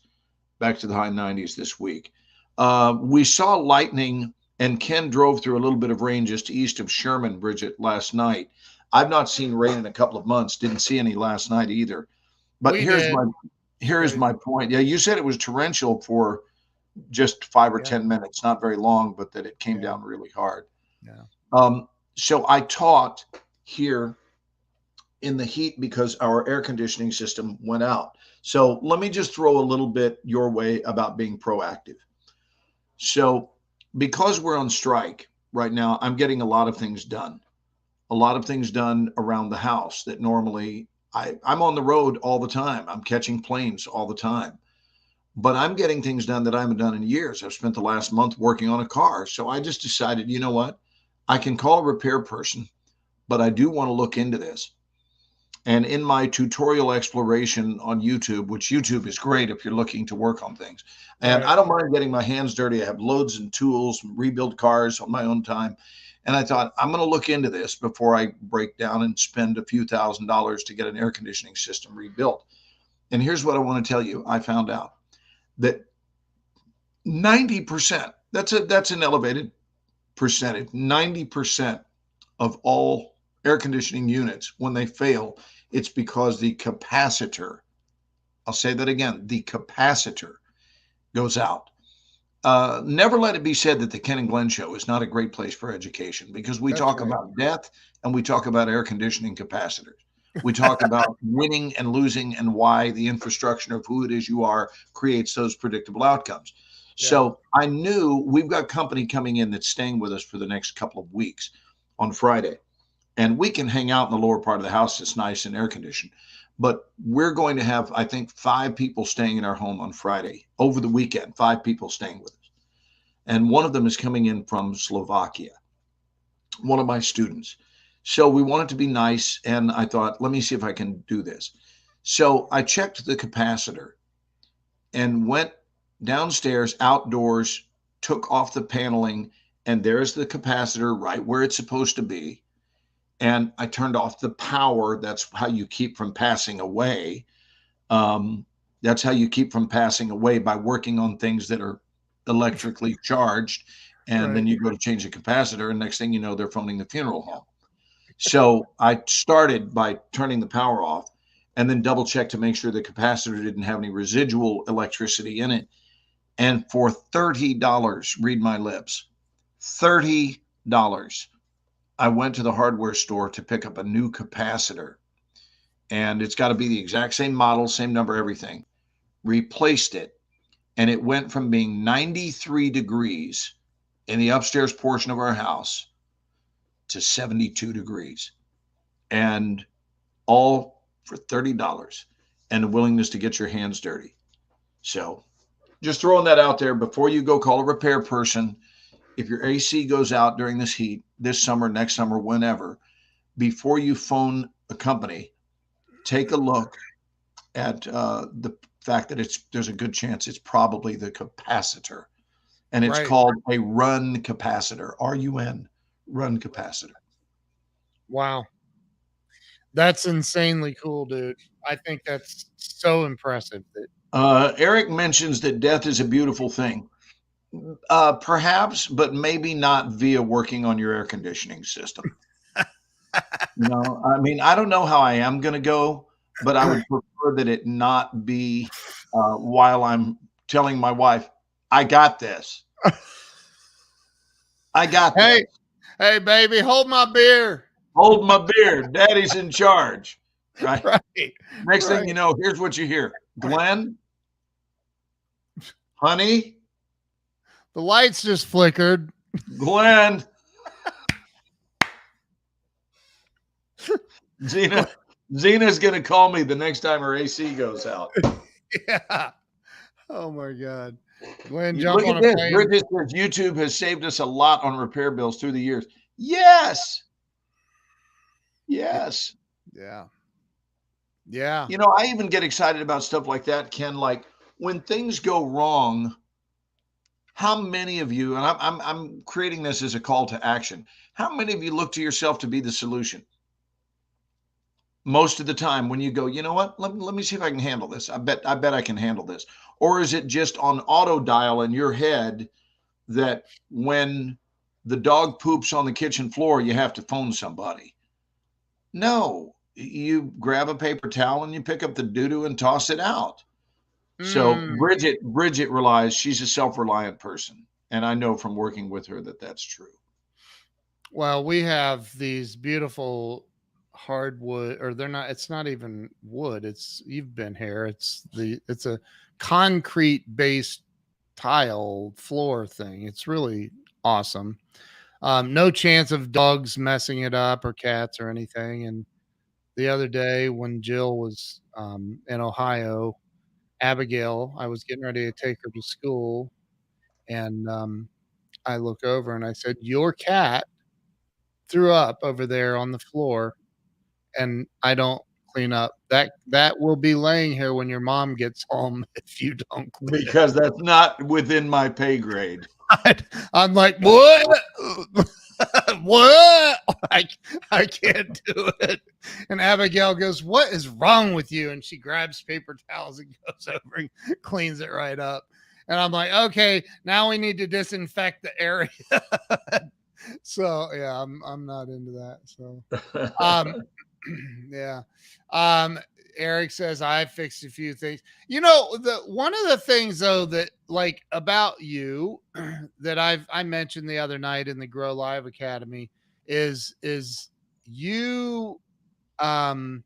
back to the high 90s this week. We saw lightning, and Ken drove through a little bit of rain just east of Sherman, Bridget, last night. I've not seen rain in a couple of months. Didn't see any last night either. But here's my point. Yeah, you said it was torrential for just 5 or 10 minutes, not very long, but that it came down really hard. Yeah. So I taught here in the heat because our air conditioning system went out. So let me just throw a little bit your way about being proactive. So because we're on strike right now, I'm getting a lot of things done. A lot of things done around the house that normally I'm on the road all the time. I'm catching planes all the time. But I'm getting things done that I haven't done in years. I've spent the last month working on a car. So I just decided, you know what? I can call a repair person, but I do want to look into this. And in my tutorial exploration on YouTube, which YouTube is great if you're looking to work on things. And I don't mind getting my hands dirty. I have loads and tools, rebuild cars on my own time. And I thought, I'm going to look into this before I break down and spend a few $1,000s to get an air conditioning system rebuilt. And here's what I want to tell you. I found out that 90%, that's an elevated percentage, 90% of all air conditioning units, when they fail, it's because the capacitor, I'll say that again, the capacitor goes out. Never let it be said that the Ken and Glenn Show is not a great place for education, because we talk about death and we talk about air conditioning capacitors. We talk about winning and losing and why the infrastructure of who it is you are creates those predictable outcomes. Yeah. So I knew we've got company coming in that's staying with us for the next couple of weeks on Friday. And we can hang out in the lower part of the house. It's nice and air conditioned. But we're going to have, I think, 5 people staying in our home on Friday over the weekend, 5 people staying with us. and one of them is coming in from Slovakia, one of my students. So we wanted to be nice, and I thought, let me see if I can do this. So I checked the capacitor and went downstairs, outdoors, took off the paneling, and there's the capacitor right where it's supposed to be. And I turned off the power. That's how you keep from passing away. That's how you keep from passing away, by working on things that are electrically charged. And then Right. you go to change the capacitor, and next thing you know, they're phoning the funeral home. So I started by turning the power off, and then double checked to make sure the capacitor didn't have any residual electricity in it. And for $30, read my lips, $30, I went to the hardware store to pick up a new capacitor, and it's got to be the exact same model, same number, everything. Replaced it, and it went from being 93 degrees in the upstairs portion of our house to 72 degrees, and all for $30, and the willingness to get your hands dirty. So just throwing that out there before you go call a repair person. If your AC goes out during this heat, this summer, next summer, whenever, before you phone a company, take a look at the fact that there's a good chance it's probably the capacitor, and it's Right. called a run capacitor, RUN, run capacitor. Wow. That's insanely cool, dude. I think that's so impressive that Eric mentions that death is a beautiful thing. Perhaps, but maybe not via working on your air conditioning system. I mean, I don't know how I am going to go, but I would prefer that it not be while I'm telling my wife, I got this. I got hey, this. hey baby, hold my beer. Hold my beer. Daddy's in charge. Right. Right. Next thing Right. you know, here's what you hear. Glenn, honey, The lights just flickered. Glenn, Zena's going to call me the next time her AC goes out. Yeah. Oh my God. Glenn, jump Look on at a this. plane. Bridget says YouTube has saved us a lot on repair bills through the years. Yes. Yes. Yeah. Yeah. I even get excited about stuff like that, Ken. Like when things go wrong, how many of you, and I'm creating this as a call to action, how many of you look to yourself to be the solution? Most of the time when you go, you know what, let me see if I can handle this. I bet I can handle this. Or is it just on auto dial in your head that when the dog poops on the kitchen floor, you have to phone somebody? No, you grab a paper towel and you pick up the doo-doo and toss it out. So Mm. Bridget relies, she's a self-reliant person. And I know from working with her that that's true. Well, we have these beautiful hardwood, or it's not even wood. You've been here. It's a concrete based tile floor thing. It's really awesome. No chance of dogs messing it up or cats or anything. And the other day when Jill was in Ohio, Abigail, I was getting ready to take her to school, and I look over and I said, "Your cat threw up over there on the floor, and I don't clean up. That will be laying here when your mom gets home if you don't clean it." Because that's not within my pay grade. I'm like, what? What? I can't do it. And Abigail goes, "What is wrong with you?" And she grabs paper towels and goes over and cleans it right up. And I'm like, okay, now we need to disinfect the area. So yeah, I'm not into that. So yeah. Eric says I fixed a few things. The one of the things though that like about you that I mentioned the other night in the Grow Live Academy is you um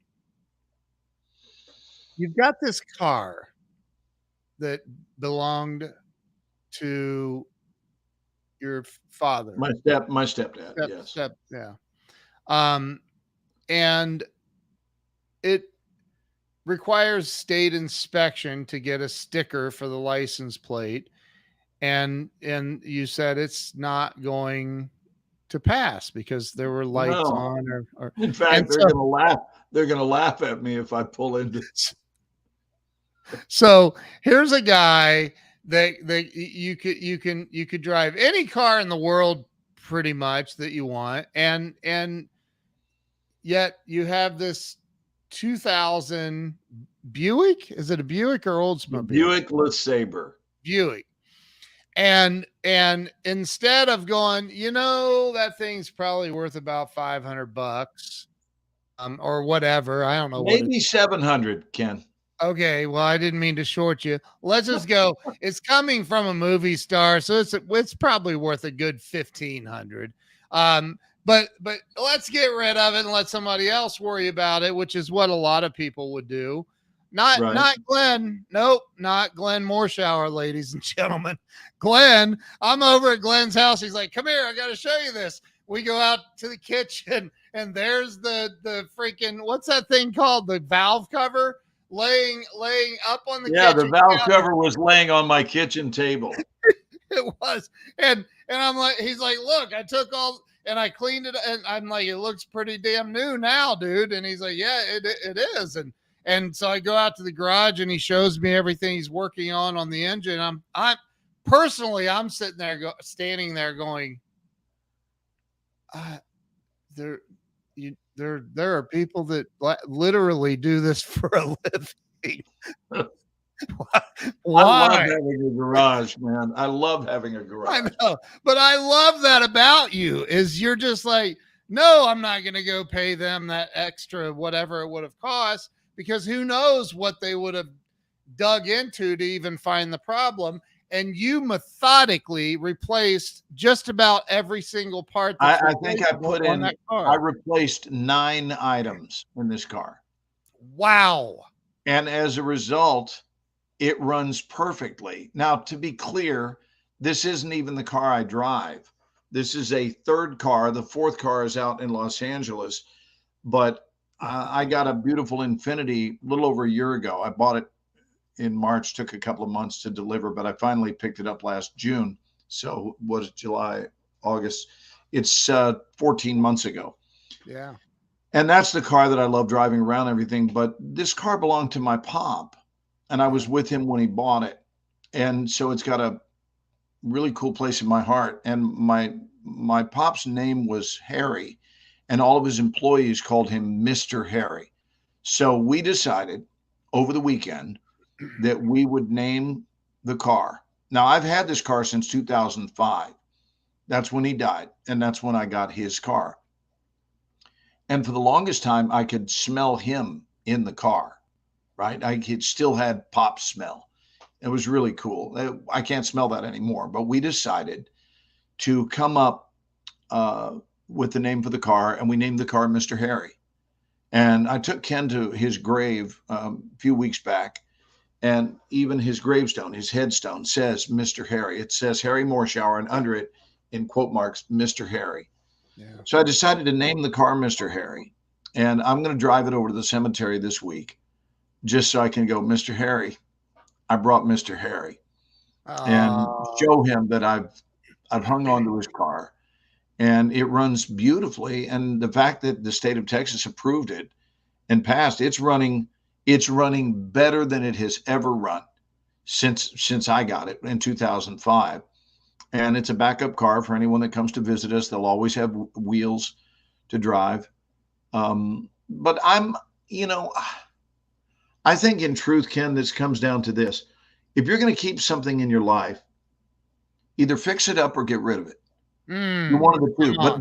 you've got this car that belonged to your father. My stepdad, yes. Yeah. Um and it requires state inspection to get a sticker for the license plate. and you said it's not going to pass because there were lights No. on or In and fact, they're so gonna laugh. They're gonna laugh at me if I pull into. so here's a guy that you could drive any car in the world pretty much that you want, and yet you have this 2000 Buick. Is it a Buick or The Oldsmobile? Buick LeSabre. Buick. And instead of going, that thing's probably worth about $500, or whatever. I don't know what Maybe 700, Ken. Okay, well, I didn't mean to short you. Let's just go. It's coming from a movie star, so it's probably worth a good 1,500. But let's get rid of it and let somebody else worry about it, which is what a lot of people would do. Right. Not Glenn. Nope, not Glenn Morshower, ladies and gentlemen. Glenn, I'm over at Glenn's house. He's like, "Come here, I got to show you this." We go out to the kitchen, and there's the freaking, what's that thing called? The valve cover laying up on the Yeah, kitchen the valve counter. cover was laying on my kitchen table. It was, and I'm like, he's like, "Look, I took all and I cleaned it," and I'm like, "It looks pretty damn new now, dude." And he's like, "Yeah, it is." And so I go out to the garage, and he shows me everything he's working on the engine. I'm personally, I'm sitting there, standing there, going, there are people that literally do this for a living. Why? I love having a garage, man. I love having a garage. I know, but I love that about you is you're just like, no, I'm not going to go pay them that extra whatever it would have cost, because who knows what they would have dug into to even find the problem. And you methodically replaced just about every single part. I think I put in, that car. I replaced 9 items in this car. Wow. And as a result, it runs perfectly. Now, to be clear, this isn't even the car I drive. This is a third car. The fourth car is out in Los Angeles, but I got a beautiful Infiniti a little over a year ago. I bought it in March, took a couple of months to deliver, but I finally picked it up last June. So was it July, August? It's 14 months ago. Yeah. And that's the car that I love driving around everything. But this car belonged to my pop, and I was with him when he bought it. And so it's got a really cool place in my heart. And my pop's name was Harry, and all of his employees called him Mr. Harry. So we decided over the weekend that we would name the car. Now, I've had this car since 2005. That's when he died, and that's when I got his car. And for the longest time, I could smell him in the car, right? I still had pop smell. It was really cool. I can't smell that anymore, but we decided to come up with the name for the car, and we named the car Mr. Harry. And I took Ken to his grave a few weeks back, and even his gravestone, his headstone says Mr. Harry. It says Harry Morshower, and under it, in quote marks, Mr. Harry. Yeah. So I decided to name the car Mr. Harry, and I'm going to drive it over to the cemetery this week just so I can go, Mr. Harry, I brought Mr. Harry, and show him that I've hung on to his car, and it runs beautifully. And the fact that the state of Texas approved it and passed, it's running better than it has ever run since I got it in 2005. And it's a backup car for anyone that comes to visit us. They'll always have wheels to drive. But I think in truth, Ken, this comes down to this. If you're going to keep something in your life, either fix it up or get rid of it. You're one of the two. But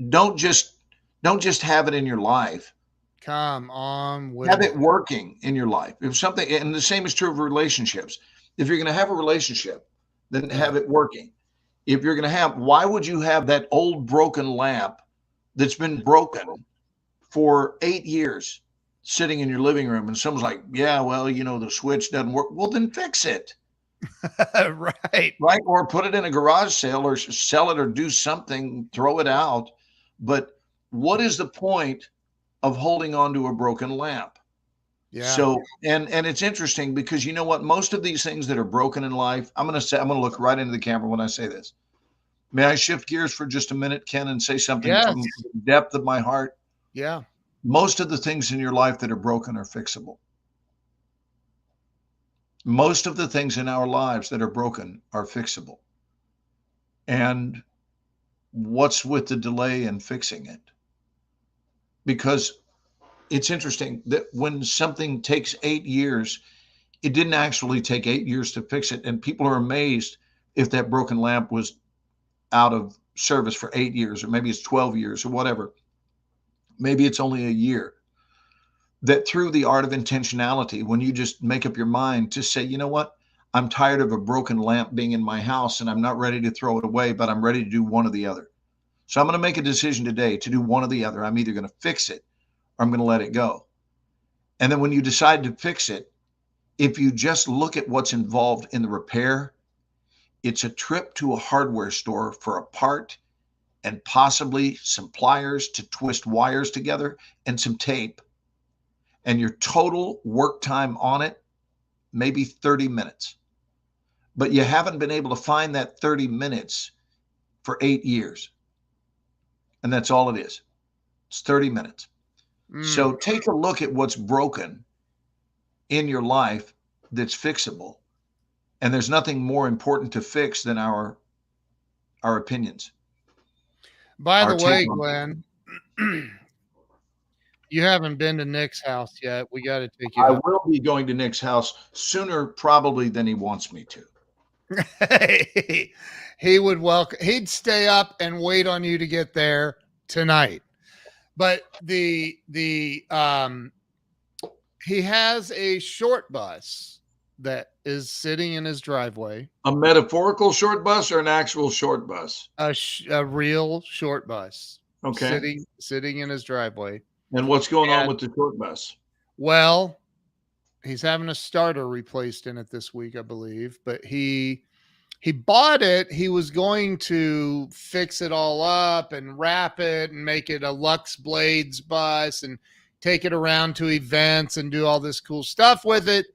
don't just have it in your life. Come on. Have it working in your life. If something, and the same is true of relationships. If you're going to have a relationship, then have it working. If you're going to have, why would you have that old broken lamp that's been broken for 8 years sitting in your living room? And someone's like, yeah, well, the switch doesn't work. Well, then fix it. Right. Or put it in a garage sale or sell it or do something, throw it out. But what is the point of holding on to a broken lamp? Yeah. So, and it's interesting because you know what? Most of these things that are broken in life, I'm going to look right into the camera when I say this. May I shift gears for just a minute, Ken, and say something Yes. from the depth of my heart? Yeah. Most of the things in your life that are broken are fixable. Most of the things in our lives that are broken are fixable. And what's with the delay in fixing it? Because it's interesting that when something takes 8 years, it didn't actually take 8 years to fix it. And people are amazed if that broken lamp was out of service for 8 years, or maybe it's 12 years or whatever. Maybe it's only a year. That through the art of intentionality, when you just make up your mind to say, you know what, I'm tired of a broken lamp being in my house and I'm not ready to throw it away, but I'm ready to do one or the other. So I'm going to make a decision today to do one or the other. I'm either going to fix it or I'm going to let it go. And then when you decide to fix it, if you just look at what's involved in the repair, it's a trip to a hardware store for a part and possibly some pliers to twist wires together and some tape. And your total work time on it, maybe 30 minutes. But you haven't been able to find that 30 minutes for 8 years. And that's all it is. It's 30 minutes. So take a look at what's broken in your life that's fixable. And there's nothing more important to fix than our opinions. By Our the way, take on Glenn, you haven't been to Nick's house yet. We got to take you I out. will be going to Nick's house sooner probably than he wants me to. He would welcome. He'd stay up and wait on you to get there tonight. But he has a short bus that is sitting in his driveway. A metaphorical short bus or an actual short bus? A real short bus. Okay. Sitting in his driveway. And what's going on with the short bus? Well, he's having a starter replaced in it this week, I believe. But he bought it. He was going to fix it all up and wrap it and make it a Lux Blades bus and take it around to events and do all this cool stuff with it.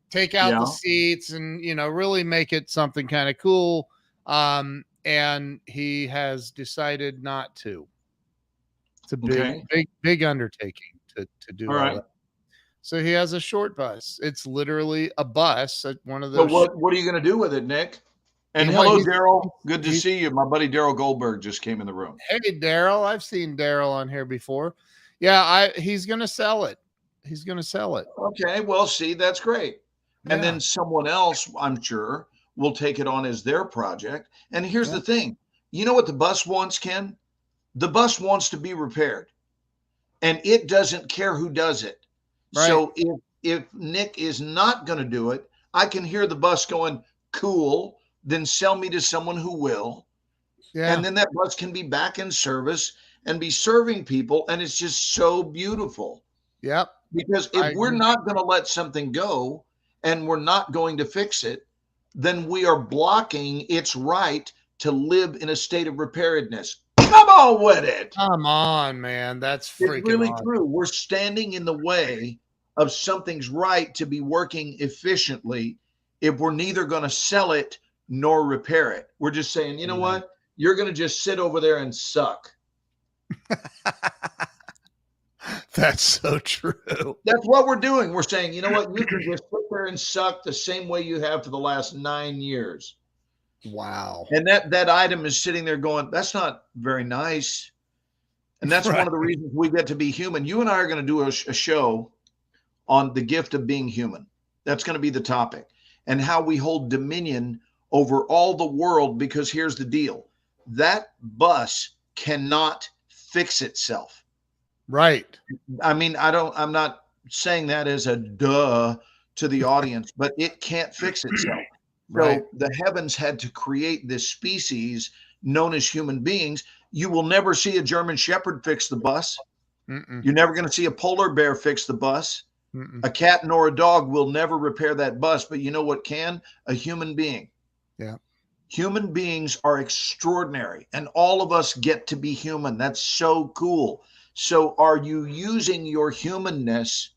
Take out the seats and, really make it something kind of cool. And he has decided not to. It's a big undertaking to do all that. So he has a short bus. It's literally a bus at one of those. So what are you going to do with it, Nick? And hello, Daryl. Good to see you. My buddy Daryl Goldberg just came in the room. Hey, Daryl. I've seen Daryl on here before. Yeah, he's going to sell it. He's going to sell it. Okay, well, see, that's great. Yeah. And then someone else, I'm sure, will take it on as their project. And here's the thing. You know what the bus wants, Ken? The bus wants to be repaired. And it doesn't care who does it. Right. So if Nick is not going to do it, I can hear the bus going, cool, then sell me to someone who will. Yeah. And then that bus can be back in service and be serving people. And it's just so beautiful. Yep. Because if we're not going to let something go and we're not going to fix it, then we are blocking its right to live in a state of preparedness. Come on with it. Come on, man. That's freaking It's really awesome. true. We're standing in the way of something's right to be working efficiently if we're neither going to sell it nor repair it. We're just saying, you know what? You're going to just sit over there and suck. That's so true. That's what we're doing. We're saying, you know what? You can just sit there and suck the same way you have for the last 9 years. Wow. And that item is sitting there going, that's not very nice. And that's one of the reasons we get to be human. You and I are going to do a show on the gift of being human. That's going to be the topic, and how we hold dominion over all the world, because here's the deal. That bus cannot fix itself. Right. I mean, I'm not saying that as a duh to the audience, but it can't fix itself. So the heavens had to create this species known as human beings. You will never see a German Shepherd fix the bus. You're never going to see a polar bear fix the bus. A cat nor a dog will never repair that bus. But you know what can? A human being. Yeah. Human beings are extraordinary, and all of us get to be human. That's so cool. So are you using your humanness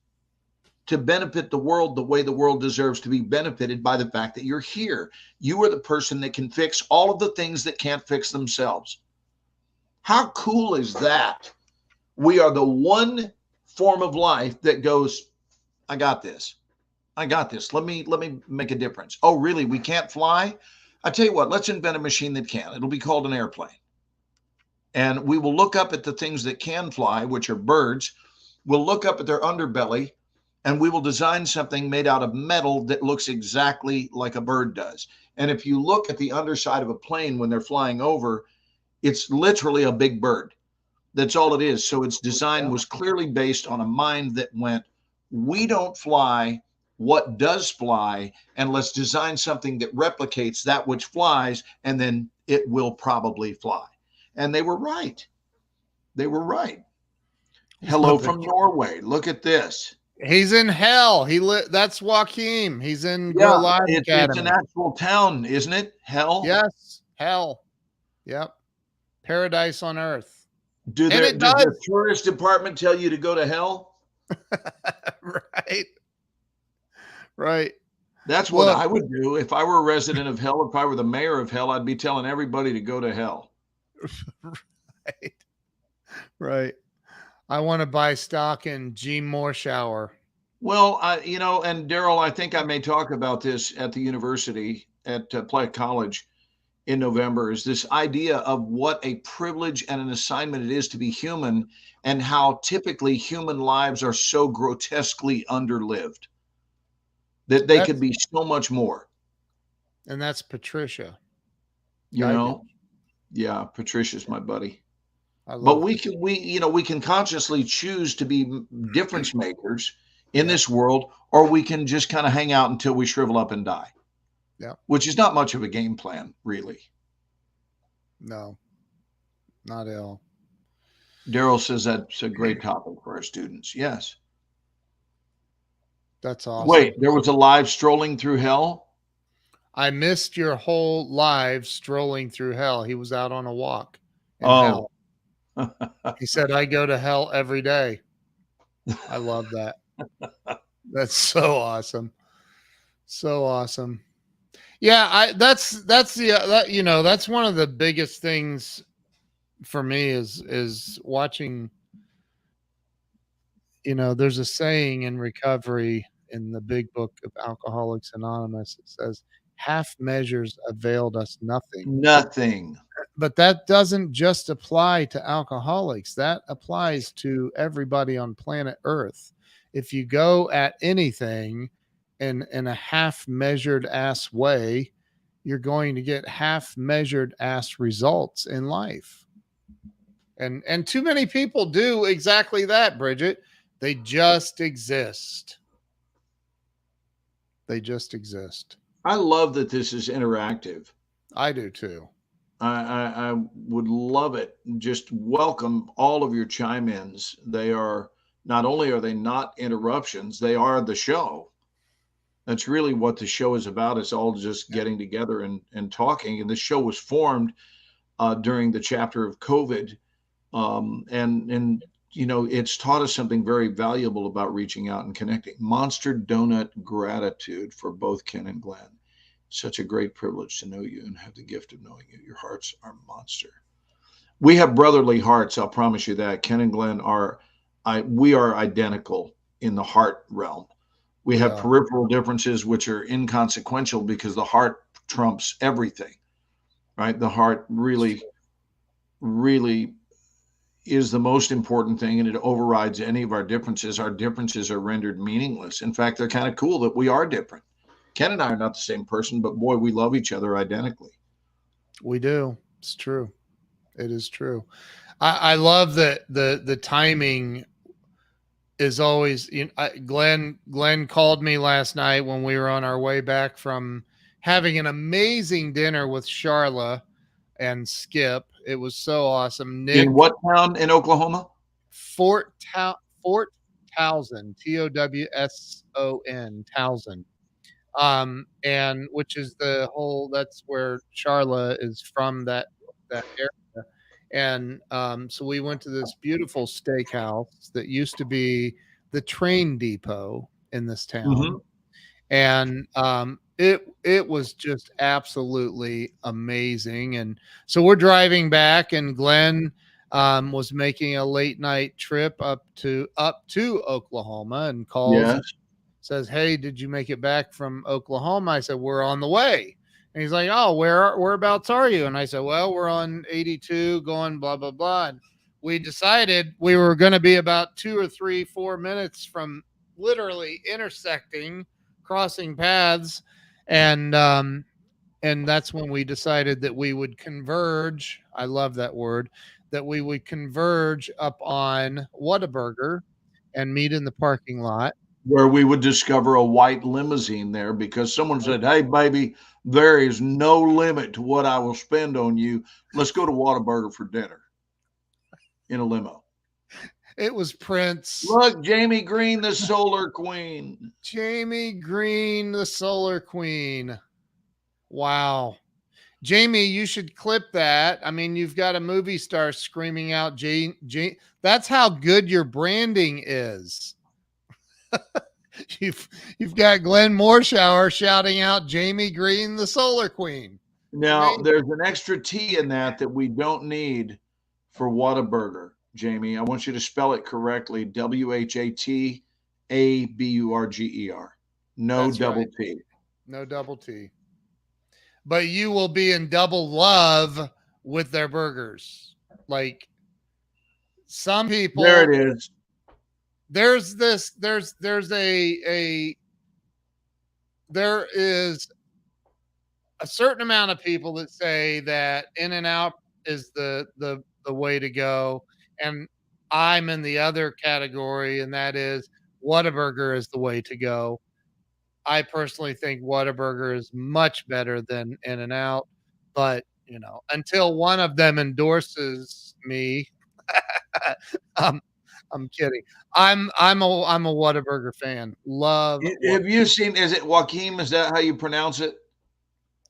to benefit the world the way the world deserves to be benefited by the fact that you're here. You are the person that can fix all of the things that can't fix themselves. How cool is that? We are the one form of life that goes, I got this. I got this. Let me make a difference. Oh, really? We can't fly? I tell you what, let's invent a machine that can. It'll be called an airplane. And we will look up at the things that can fly, which are birds. We'll look up at their underbelly, and we will design something made out of metal that looks exactly like a bird does. And if you look at the underside of a plane when they're flying over, it's literally a big bird. That's all it is. So its design was clearly based on a mind that went, we don't fly, what does fly? And let's design something that replicates that which flies, and then it will probably fly. And they were right. They were right. Hello from Norway. Look at this. He's in hell. That's Joachim. He's in Grow Live Academy. It's an actual town, isn't it? Hell. Yes, hell. Yep. Paradise on earth. Does the tourist department tell you to go to hell? Right. Right. That's what I would do if I were a resident of hell. If I were the mayor of hell, I'd be telling everybody to go to hell. Right. Right. I want to buy stock in G. Moorshower. Well, and Daryl, I think I may talk about this at the university at Platt College in November, is this idea of what a privilege and an assignment it is to be human, and how typically human lives are so grotesquely underlived that they could be so much more. And that's Patricia. Yeah, Patricia's my buddy. But we can consciously choose to be difference makers in this world, or we can just kind of hang out until we shrivel up and die. Yeah. Which is not much of a game plan, really. No, not at all. Daryl says that's a great topic for our students. Yes. That's awesome. Wait, there was a live strolling through hell? I missed your whole live strolling through hell. He was out on a walk in hell. He said, I go to hell every day. I love that. That's so awesome. So awesome. Yeah, that's one of the biggest things for me is watching. There's a saying in recovery in the big book of Alcoholics Anonymous. It says, half measures availed us nothing. Nothing. But that doesn't just apply to alcoholics. That applies to everybody on planet Earth. If you go at anything in a half measured ass way, you're going to get half measured ass results in life. And too many people do exactly that, Bridget. They just exist. They just exist. I love that this is interactive. I do too. I would love it. Just welcome all of your chime-ins. They are not only are they not interruptions, they are the show. That's really what the show is about. It's all just getting together and talking. And the show was formed during the chapter of COVID. And it's taught us something very valuable about reaching out and connecting. Monster Donut gratitude for both Ken and Glenn. Such a great privilege to know you and have the gift of knowing you. Your hearts are monster. We have brotherly hearts. I'll promise you that. Ken and Glenn we are identical in the heart realm. We have peripheral differences, which are inconsequential because the heart trumps everything, right? The heart really, really is the most important thing, and it overrides any of our differences. Our differences are rendered meaningless. In fact, they're kind of cool that we are different. Ken and I are not the same person, but boy, we love each other identically. We do. It's true. It is true. I love that the timing is always, Glenn called me last night when we were on our way back from having an amazing dinner with Charla and Skip. It was so awesome. Nick, in what town in Oklahoma? Fort Towson, Towson, Towson. And which is that's where Charla is from, that area. And so we went to this beautiful steakhouse that used to be the train depot in this town. Mhm. And it was just absolutely amazing. And so we're driving back, and Glenn was making a late night trip up to Oklahoma, and calls Yes. and says, "Hey, did you make it back from Oklahoma?" I said, "We're on the way." And he's like, "Oh, whereabouts are you?" And I said, "Well, we're on 82 going blah blah blah." And we decided we were going to be about 2 or 3 4 minutes from literally intersecting, crossing paths. And that's when we decided that we would converge. I love that word. That we would converge up on Whataburger and meet in the parking lot. Where we would discover a white limousine there because someone said, "Hey, baby, there is no limit to what I will spend on you. Let's go to Whataburger for dinner in a limo." It was Prince. Look, Jamie Green, the Solar Queen. Jamie Green, the Solar Queen. Wow. Jamie, you should clip that. I mean, you've got a movie star screaming out That's how good your branding is. You've got Glenn Morshower shouting out Jamie Green, the Solar Queen. Now, there's an extra T in that we don't need for Whataburger, Jamie. I want you to spell it correctly. WHATABURGER. No That's double right. T. No double T. But you will be in double love with their burgers. Like some people. There it is. There's there is a certain amount of people that say that In-N-Out is the way to go, and I'm in the other category, and that is Whataburger is the way to go. I personally think Whataburger is much better than In-N-Out, but until one of them endorses me, I'm kidding. I'm a Whataburger fan. Love. Have you seen? Is it Joaquin? Is that how you pronounce it?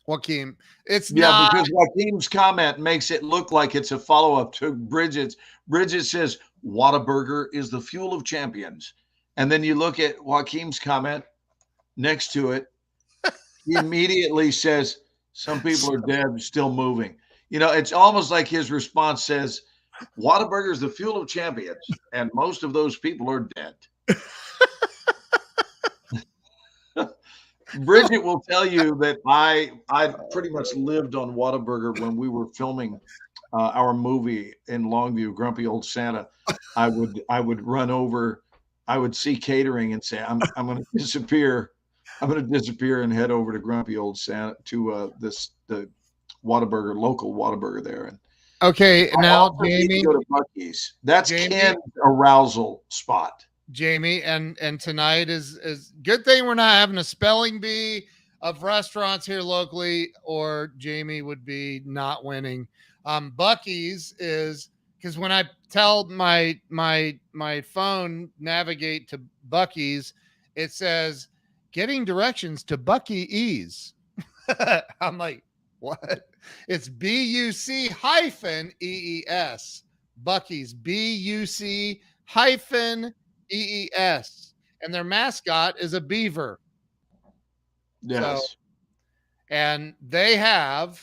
Joaquin. It's not, because Joaquin's comment makes it look like it's a follow-up to Bridget's. Bridget says Whataburger is the fuel of champions, and then you look at Joaquin's comment next to it. He immediately says some people are dead, still moving. It's almost like his response says, Whataburger is the fuel of champions, and most of those people are dead. Bridget will tell you that I pretty much lived on Whataburger when we were filming our movie in Longview, Grumpy Old Santa. I would run over, I would see catering and say, I'm going to disappear. I'm going to disappear and head over to Grumpy Old Santa to the Whataburger, local Whataburger there. And okay, now Jamie, go to Buc-ee's. That's Ken's arousal spot. Jamie, and tonight is good thing we're not having a spelling bee of restaurants here locally, or Jamie would be not winning. Buc-ee's is, because when I tell my phone navigate to Buc-ee's, it says getting directions to Buc-ee's. I'm like, what? It's BUC-EES. Buc-ee's, BUC-EES, and their mascot is a beaver. Yes. So, and they have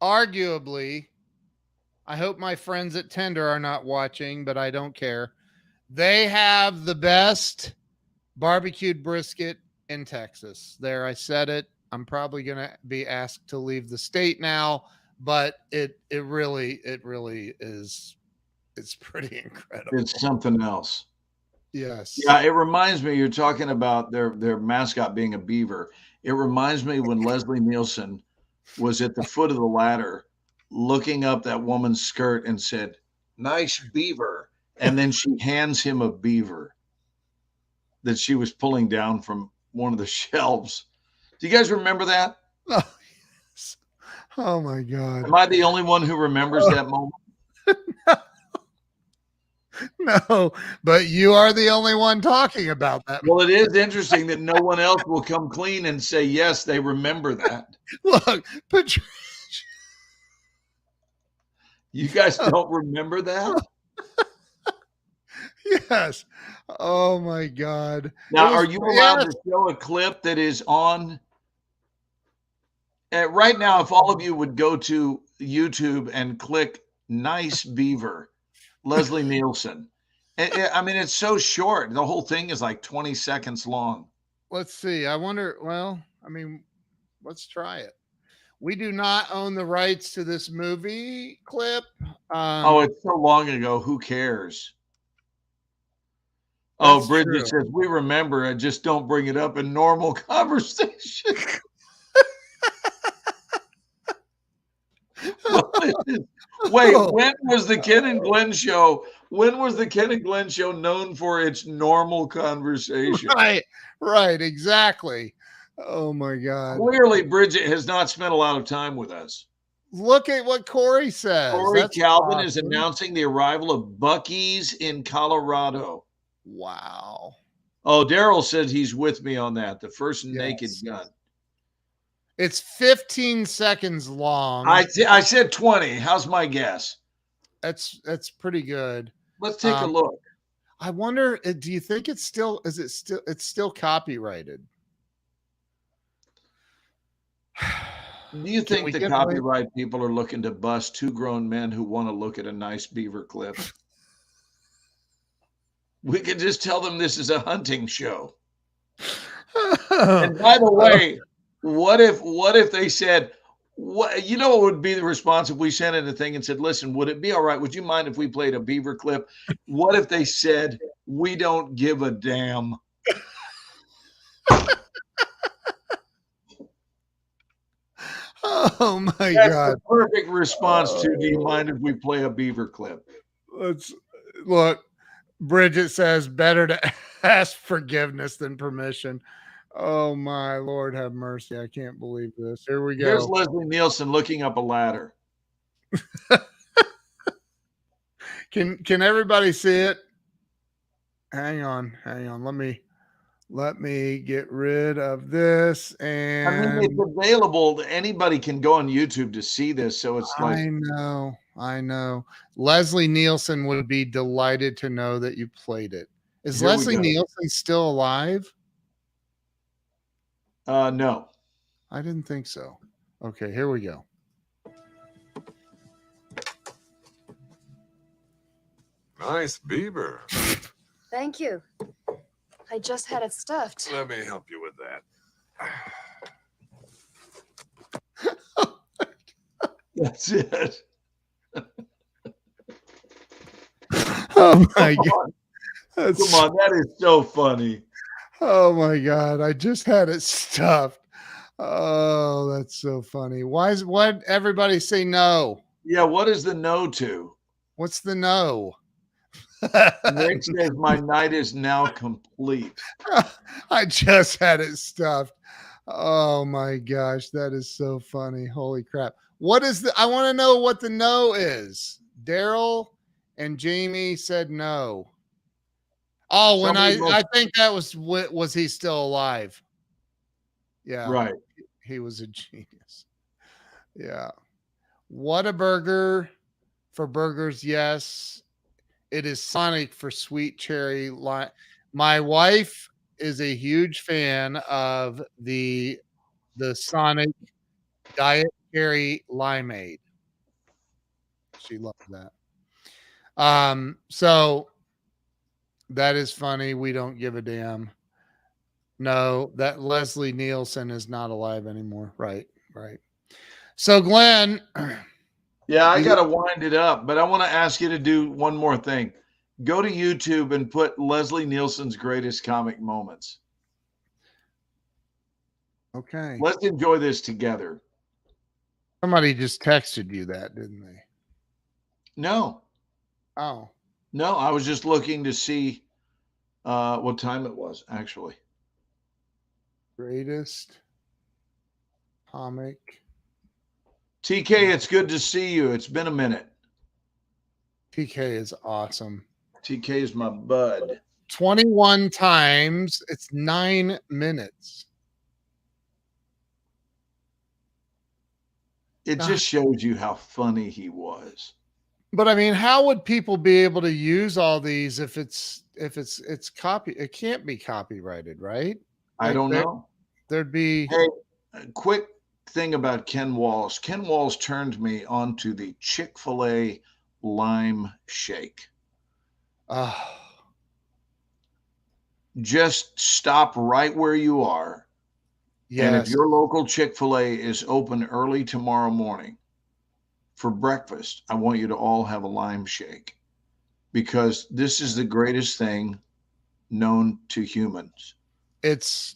arguably, I hope my friends at Tender are not watching, but I don't care. They have the best barbecued brisket in Texas. There, I said it. I'm probably going to be asked to leave the state now, but it really is. It's pretty incredible. It's something else. Yes. Yeah, it reminds me, you're talking about their mascot being a beaver. It reminds me when Leslie Nielsen was at the foot of the ladder looking up that woman's skirt and said, "Nice beaver." And then she hands him a beaver that she was pulling down from one of the shelves. Do you guys remember that? Oh, yes. Oh my God. Am I the only one who remembers that moment? No, but you are the only one talking about that. Well, it is interesting that no one else will come clean and say, yes, they remember that. Look, Patricia. You guys don't remember that? Yes. Oh my God. It Now, are was you allowed yes. to show a clip that is on? Right now, if all of you would go to YouTube and click "Nice Beaver," Leslie Nielsen. I mean, it's so short. The whole thing is like 20 seconds long. Let's see. I wonder. Well, I mean, let's try it. We do not own the rights to this movie clip. Oh, it's so long ago. Who cares? Oh, That's Bridget true. says, we remember. I just don't bring it up in normal conversation. Wait, when was the Ken and Glenn show? When was the Ken and Glenn show known for its normal conversation? Right, exactly. Oh my God. Clearly, Bridget has not spent a lot of time with us. Look at what Corey says. Corey That's Calvin is awesome. announcing the arrival of Buc-ee's in Colorado. Wow. Oh, Daryl said he's with me on that. The first Naked Yes. Gun. It's 15 seconds long. I said 20. How's my guess? That's pretty good. Let's take a look. I wonder, do you think it's still copyrighted? Do you think the copyright people are looking to bust two grown men who want to look at a nice beaver clip? We could just tell them this is a hunting show. And by the way, what if they said, what would be the response if we sent in a thing and said, listen, would it be all right? Would you mind if we played a beaver clip? What if they said, we don't give a damn? Oh my That's God. the perfect response to, do you mind if we play a beaver clip? Let's look. Bridget says better to ask forgiveness than permission. Oh my Lord, have mercy. I can't believe this. Here we go. Here's Leslie Nielsen looking up a ladder. Can everybody see it? Hang on. Let me get rid of this. And I mean, it's available. Anybody can go on YouTube to see this. So it's like, I know. Leslie Nielsen would be delighted to know that you played it. Is Leslie Nielsen still alive? No. I didn't think so. Okay, here we go. Nice beaver. Thank you. I just had it stuffed. Let me help you with that. That's it. Oh my God. Come on, that is so funny. Oh my God. I just had it stuffed. Oh, that's so funny. What everybody say no? Yeah, what is the no to? What's the no? Nick says my night is now complete. I just had it stuffed. Oh my gosh, that is so funny. Holy crap. I want to know what the no is. Daryl and Jamie said no. Oh, when I think that was he still alive? Yeah. Right. He was a genius. Yeah. Whataburger for burgers, yes. It is Sonic for sweet cherry. My wife is a huge fan of the Sonic Diet Cherry Limeade. She loves that. So that is funny. We don't give a damn. No, that Leslie Nielsen is not alive anymore. Right. So Glenn. Yeah, I got to wind it up, but I want to ask you to do one more thing. Go to YouTube and put Leslie Nielsen's greatest comic moments. Okay. Let's enjoy this together. Somebody just texted you that, didn't they? No. Oh. No, I was just looking to see what time it was, actually. Greatest comic. TK, it's good to see you. It's been a minute. TK is awesome. TK is my bud. 21 times. It's 9 minutes. It just shows you how funny he was. But I mean, how would people be able to use all these if it's copy? It can't be copyrighted, right? I Like don't know. there'd be Hey, a quick thing about Ken Walls. Ken Walls turned me onto the Chick-fil-A lime shake. oh Just stop right where you are. And if yes. your local Chick-fil-A is open early tomorrow morning for breakfast, I want you to all have a lime shake because this is the greatest thing known to humans. It's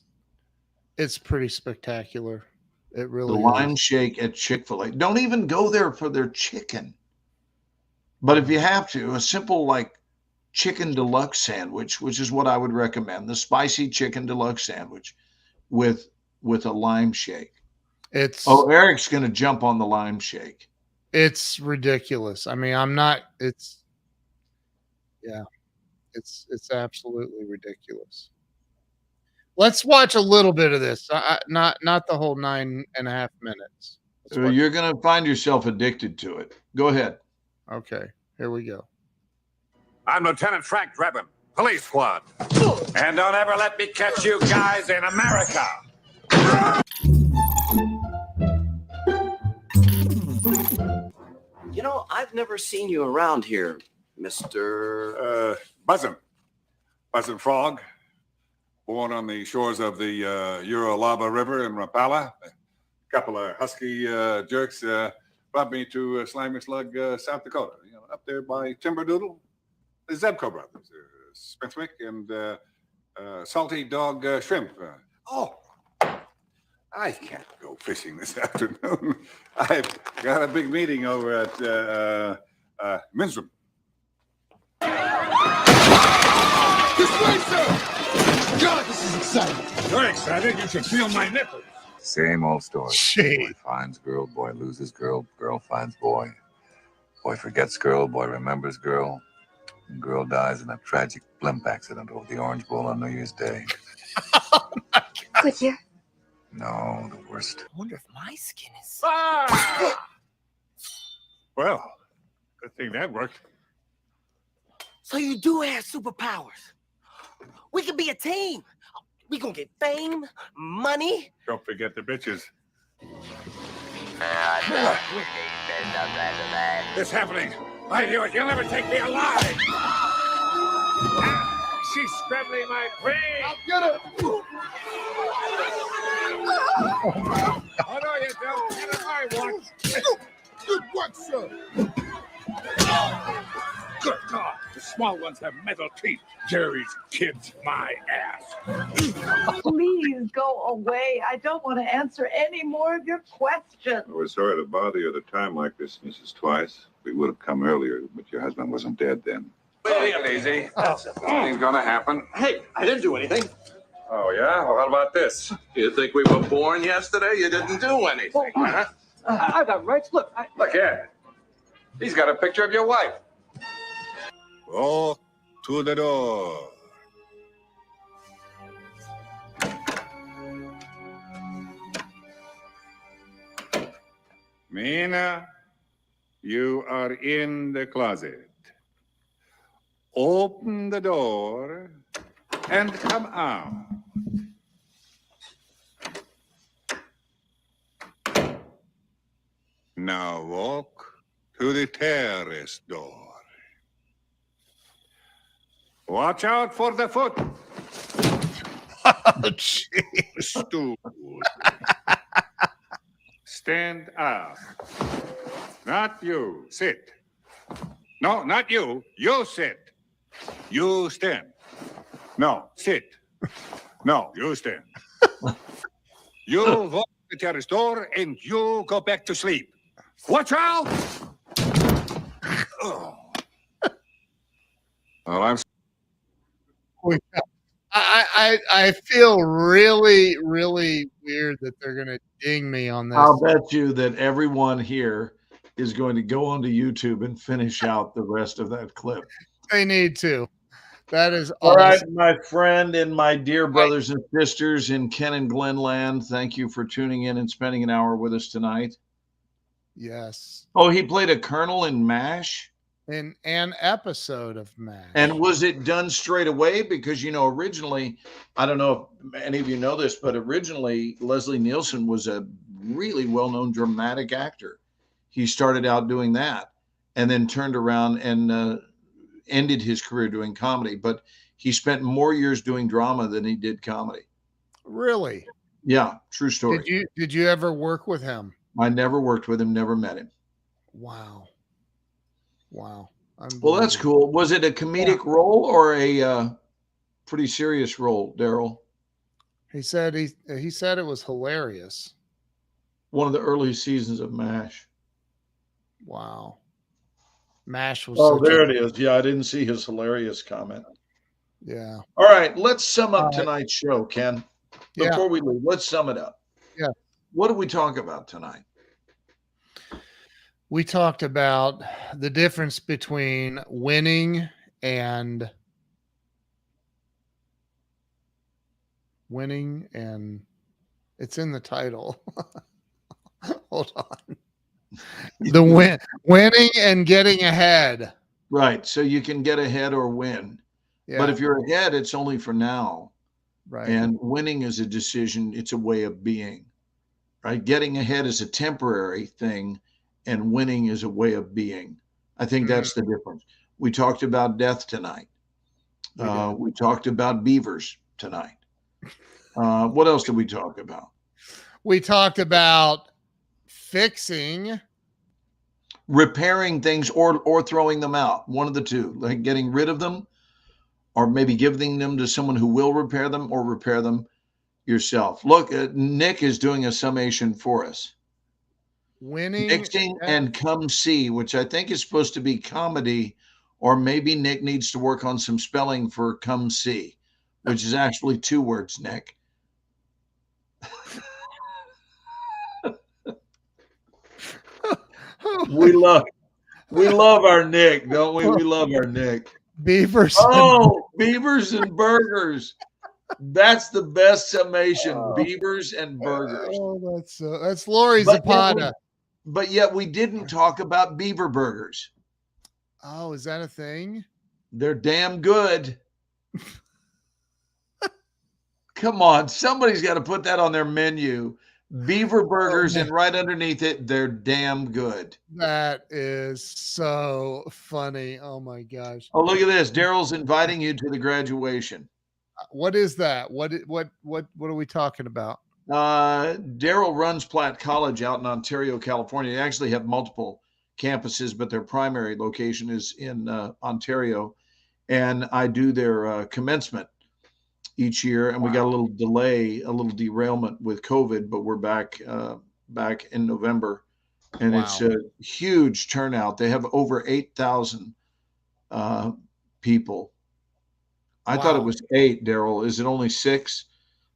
pretty spectacular. It The really lime is. shake at Chick-fil-A. Don't even go there for their chicken. But if you have to, a simple like chicken deluxe sandwich, which is what I would recommend, the spicy chicken deluxe sandwich with a lime shake. It's Oh, Eric's going to jump on the lime shake. it's ridiculous. I mean, I'm not. It's yeah. It's absolutely ridiculous. Let's watch a little bit of this. Not the whole 9.5 minutes. Let's So watch- you're going to find yourself addicted to it. Go ahead. Okay, here we go. I'm Lieutenant Frank Drebin, Police Squad. And don't ever let me catch you guys in America. You know, I've never seen you around here, Mr. Buzzin' Frog. Born on the shores of the Uralaba River in Rapala. A couple of husky jerks brought me to Slimy Slug, South Dakota. You know, up there by Timberdoodle. The Zebco brothers, Smithwick and Salty Dog Shrimp. I can't go fishing this afternoon. I've got a big meeting over at Minstrom. This way, sir! God, this is exciting. You're excited? You should feel my nipples. Same old story. Shade. Boy finds girl, boy loses girl, girl finds boy. Boy forgets girl, boy remembers girl. And girl dies in a tragic blimp accident over the Orange Bowl on New Year's Day. Goodyear. No, the worst. I wonder if my skin is. Well, good thing that worked. So you do have superpowers. We could be a team. We gonna get fame, money. Don't forget the bitches. It's happening. I knew it. You'll never take me alive. She's scrambling my brain. I'll get her. Oh, no, you don't. Get it I want. Good work, sir. Good God. The small ones have metal teeth. Jerry's kid's my ass. Please go away. I don't want to answer any more of your questions. We're sorry to bother you at a time like this, Mrs. Twice. We would have come earlier, but your husband wasn't dead then. Take it easy. Nothing's gonna happen. Hey, I didn't do anything. Oh, yeah? Well, how about this? You think we were born yesterday? You didn't do anything, huh? I've got rights. Look, Look here. He's got a picture of your wife. Walk to the door. Mina, you are in the closet. Open the door and come out. Now walk to the terrace door. Watch out for the foot. Oh, gee. Stool. Stand up. Not you. Sit. No, not you. You sit. You stand. No, sit. No, you stand. You walk to the terrace door and you go back to sleep. Watch out! Oh. Well, I'm I feel really, really weird that they're gonna ding me on this. I'll bet you that everyone here is going to go onto YouTube and finish out the rest of that clip. They need to. That is All awesome. right, my friend and my dear brothers and sisters in Ken and Glen land, thank you for tuning in and spending an hour with us tonight. Yes. Oh, he played a colonel in MASH? in an episode of MASH. And was it done straight away? Because, originally, I don't know if any of you know this, but originally Leslie Nielsen was a really well-known dramatic actor. He started out doing that and then turned around and ended his career doing comedy. But he spent more years doing drama than he did comedy. Really? Yeah, true story. Did you ever work with him? I never worked with him, never met him. Wow. Well, that's cool. Was it a comedic role or a pretty serious role, Daryl? He said he said it was hilarious. One of the early seasons of MASH. Wow. MASH was there it is. Yeah, I didn't see his hilarious comment. Yeah. All right, let's sum up tonight's show, Ken. Yeah. Before we leave, let's sum it up. Yeah. What did we talk about tonight? We talked about the difference between winning and it's in the title. Hold on. Winning and getting ahead. Right. So you can get ahead or win. Yeah. But if you're ahead, it's only for now. Right. And winning is a decision. It's a way of being. Right. Getting ahead is a temporary thing, and winning is a way of being. I think that's the difference. We talked about death tonight. We talked about beavers tonight. What else did we talk about? We talked about fixing, repairing things, or throwing them out. One of the two, like getting rid of them, or maybe giving them to someone who will repair them, or repair them yourself. Look, Nick is doing a summation for us. Winning, mixing, and come see, which I think is supposed to be comedy, or maybe Nick needs to work on some spelling for come see, which is actually 2 words, Nick. We love our Nick, don't we? We love our Nick. Beavers. Beavers and burgers. That's the best summation. Beavers and burgers. Oh, that's Lori Zapata. But yet we didn't talk about beaver burgers. Oh, is that a thing? They're damn good. Come on, somebody's got to put that on their menu. Beaver burgers, and right underneath it, they're damn good. That is so funny. Oh my gosh. Oh, look at this. Daryl's inviting you to the graduation. What is that? What are we talking about? Daryl runs Platt College out in Ontario, California. They actually have multiple campuses, but their primary location is in Ontario. And I do their commencement each year, and we got a little delay, a little derailment with COVID, but we're back in November, and it's a huge turnout. They have over 8,000 people. I thought it was 8, Daryl. Is it only 6?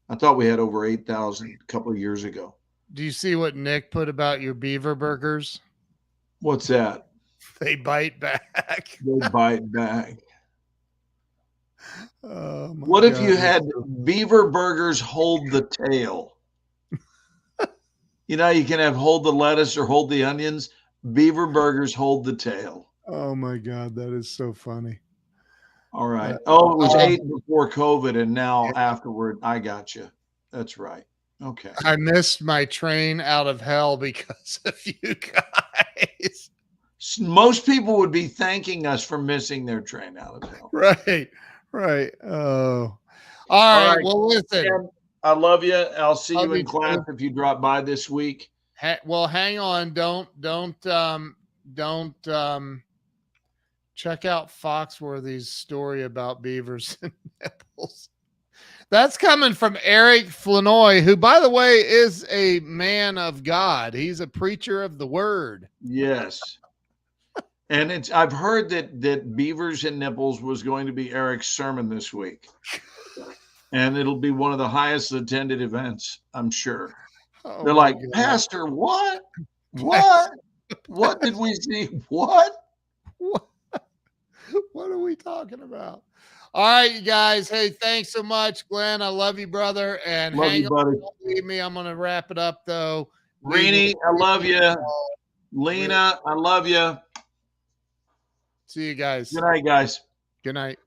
I thought we had over 8,000 a couple of years ago. Do you see what Nick put about your beaver burgers? What's that? They bite back. They bite back. Oh, what if you had beaver burgers hold the tail? You know, you can have hold the lettuce or hold the onions. Beaver burgers hold the tail. Oh my God, that is so funny. All right. Oh, it was 8 before COVID, and now afterward, I got you. That's right. Okay. I missed my train out of hell because of you guys. Most people would be thanking us for missing their train out of hell. Right. Oh. All right. Well, listen. Sam, I love you. I'll see you in class if you drop by this week. Well, hang on. Don't check out Foxworthy's story about beavers and nipples. That's coming from Eric Flanoy, who, by the way, is a man of God. He's a preacher of the word. Yes. And I've heard that beavers and nipples was going to be Eric's sermon this week. And it'll be one of the highest attended events, I'm sure. Oh, they're like, Pastor, what? What? What did we see? What? What are we talking about? All right, you guys. Hey, thanks so much, Glenn. I love you, brother. And love you, buddy. Don't leave me. I'm going to wrap it up, though. Renee, I love you. Lena, I love you. See you guys. Good night, guys. Good night.